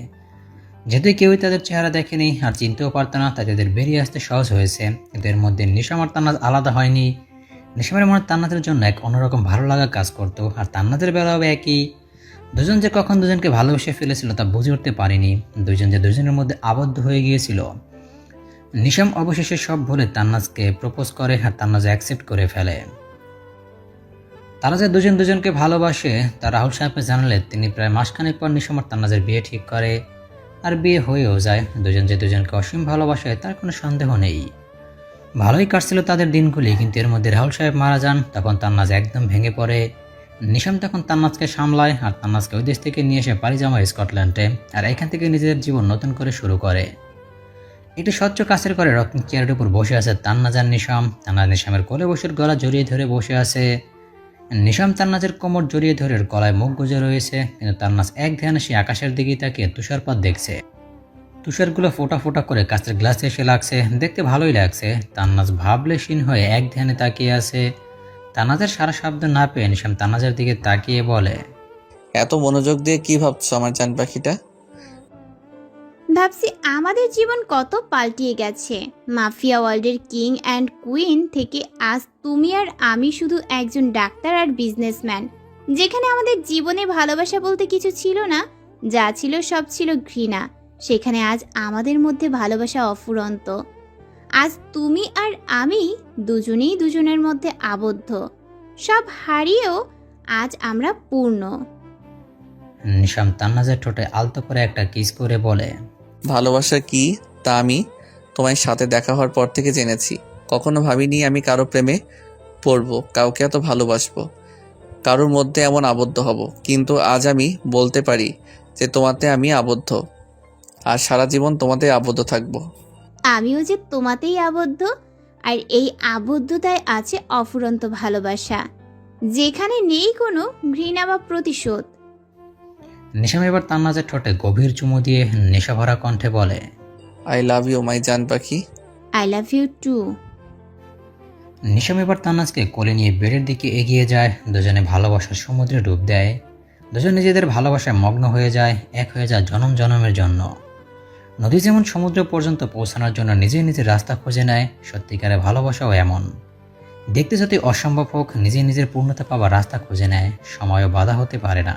যেহেতু কেউই তাদের চেহারা দেখেনি আর চিনতেও পারত না, তাই তাদের বেরিয়ে আসতে সহজ হয়েছে। কিন্তু এর মধ্যে নিশাম আর তান্নাজ আলাদা হয়নি। নিশামের মনে তান্নাজের জন্য এক অন্যরকম ভালো লাগা কাজ করতো, আর তান্নাজের বেলাও একই। দুজন যে কখন দুজনকে ভালোবেসে ফেলেছিল তা বুঝে উঠতে পারেনি। দুজন যে দুজনের মধ্যে আবদ্ধ হয়ে গিয়েছিল। নিশাম অবশেষে সব ভুলে তান্নাজকে প্রপোজ করে আর তান্নাজ অ্যাকসেপ্ট করে ফেলে। তারা যে দুজন দুজনকে ভালোবাসে তা রাহুল সাহেবকে জানালে তিনি প্রায় মাসখানেক পর নিশাম আর তান্নাজের বিয়ে ঠিক করে, আর বিয়ে হয়েও যায়। দুজন যে দুজনকে অসীম ভালোবাসে তার কোনো সন্দেহ নেই। ভালোই কাটছিল তাদের দিনগুলি, কিন্তু এর মধ্যে রাহুল সাহেব মারা যান। তখন তান্নাজ একদম ভেঙে পড়ে। নিশাম তখন তান্নাজকে সামলায়, আর তান্নাজকে ওই দেশ থেকে নিয়ে এসে পাড়ি জমায় স্কটল্যান্ডে, আর এখান থেকে নিজেদের জীবন নতুন করে শুরু করে। একটু স্বচ্ছ কাছের করে রকিং চেয়ারের উপর বসে আছে তান্নাজ আর নিশাম। তান্নাজ নিশামের কোলে বসে গলা জড়িয়ে ধরে বসে আছে। নিশাম তান্নাজের কোমর জড়িয়ে ধরে গলায় মুখ গুজে রয়েছে, কিন্তু তান্নাজ এক ধ্যানে সে আকাশের দিকে তাকিয়ে তুষারপাত দেখছে। তুষারগুলো ফোটা ফোটা করে কাঁচের গ্লাসে এসে লাগছে, দেখতে ভালোই লাগছে। তান্নাজ ভাবলেশীন হয়ে এক ধ্যানে তাকিয়ে আছে। তান্নাজের সারা শব্দ না পেয়ে নিশাম তান্নাজের দিকে তাকিয়ে বলে, এত মনোযোগ দিয়ে কি ভাবছো আমার জান পাখিটা? ভাবছি আমাদের জীবন কত পাল্টিয়ে গেছে। মাফিয়া ওয়ার্ল্ডের কিং অ্যান্ড কুইন থেকে আজ তুমি আর আমি শুধু একজন ডাক্তার আর বিজনেসম্যান। যেখানে আমাদের জীবনে ভালোবাসা বলতে কিছু ছিল না, যা ছিল সব ছিল ঘৃণা, সেখানে আজ আমাদের মধ্যে ভালোবাসা অফুরন্ত। আজ তুমি আর আমি দুজনেই দুজনের মধ্যে আবদ্ধ। সব হারিয়েও আজ আমরা পূর্ণ। নিশাম তান্নাজের ঠোঁটে আলতো করে একটা কিস করে বলে, ভালোবাসা কি তা আমি তোমার সাথে দেখা হওয়ার পর থেকে জেনেছি। কখনো ভাবিনি আমি কারো প্রেমে পড়বো, কাউকে এত ভালোবাসবো, কারোর মধ্যে এমন আবদ্ধ হব। কিন্তু আজ আমি বলতে পারি যে তোমাতে আমি আবদ্ধ, আর সারা জীবন তোমাতে আবদ্ধ থাকবো। আমিও যে তোমাতেই আবদ্ধ, আর এই আবদ্ধতায় আছে অফুরন্ত ভালোবাসা, যেখানে নেই কোনো ঘৃণা বা প্রতিশোধ। নিশাম এবার তান্নাজের ঠোঁটে গভীর চুমু দিয়ে নেশাভরা কণ্ঠে বলে, আই লাভ ইউ মাই জান পাখি। I love you too. Nisham এবার তান্নাজকে কোলে নিয়ে বেডের দিকে এগিয়ে যায়। দুজনে ভালোবাসার সমুদ্রে ডুব দেয়। দুজন নিজেদের ভালোবাসায় মগ্ন হয়ে যায়, এক হয়ে যায় জনম জনমের জন্য। নদী যেমন সমুদ্র পর্যন্ত পৌঁছানোর জন্য নিজে নিজের রাস্তা খুঁজে নেয়, সত্যিকারের ভালোবাসাও এমন। দেখতে যতই অসম্ভব হোক, নিজে নিজের পূর্ণতা পাওয়ার রাস্তা খুঁজে নেয়, সময়ও বাধা হতে পারে না।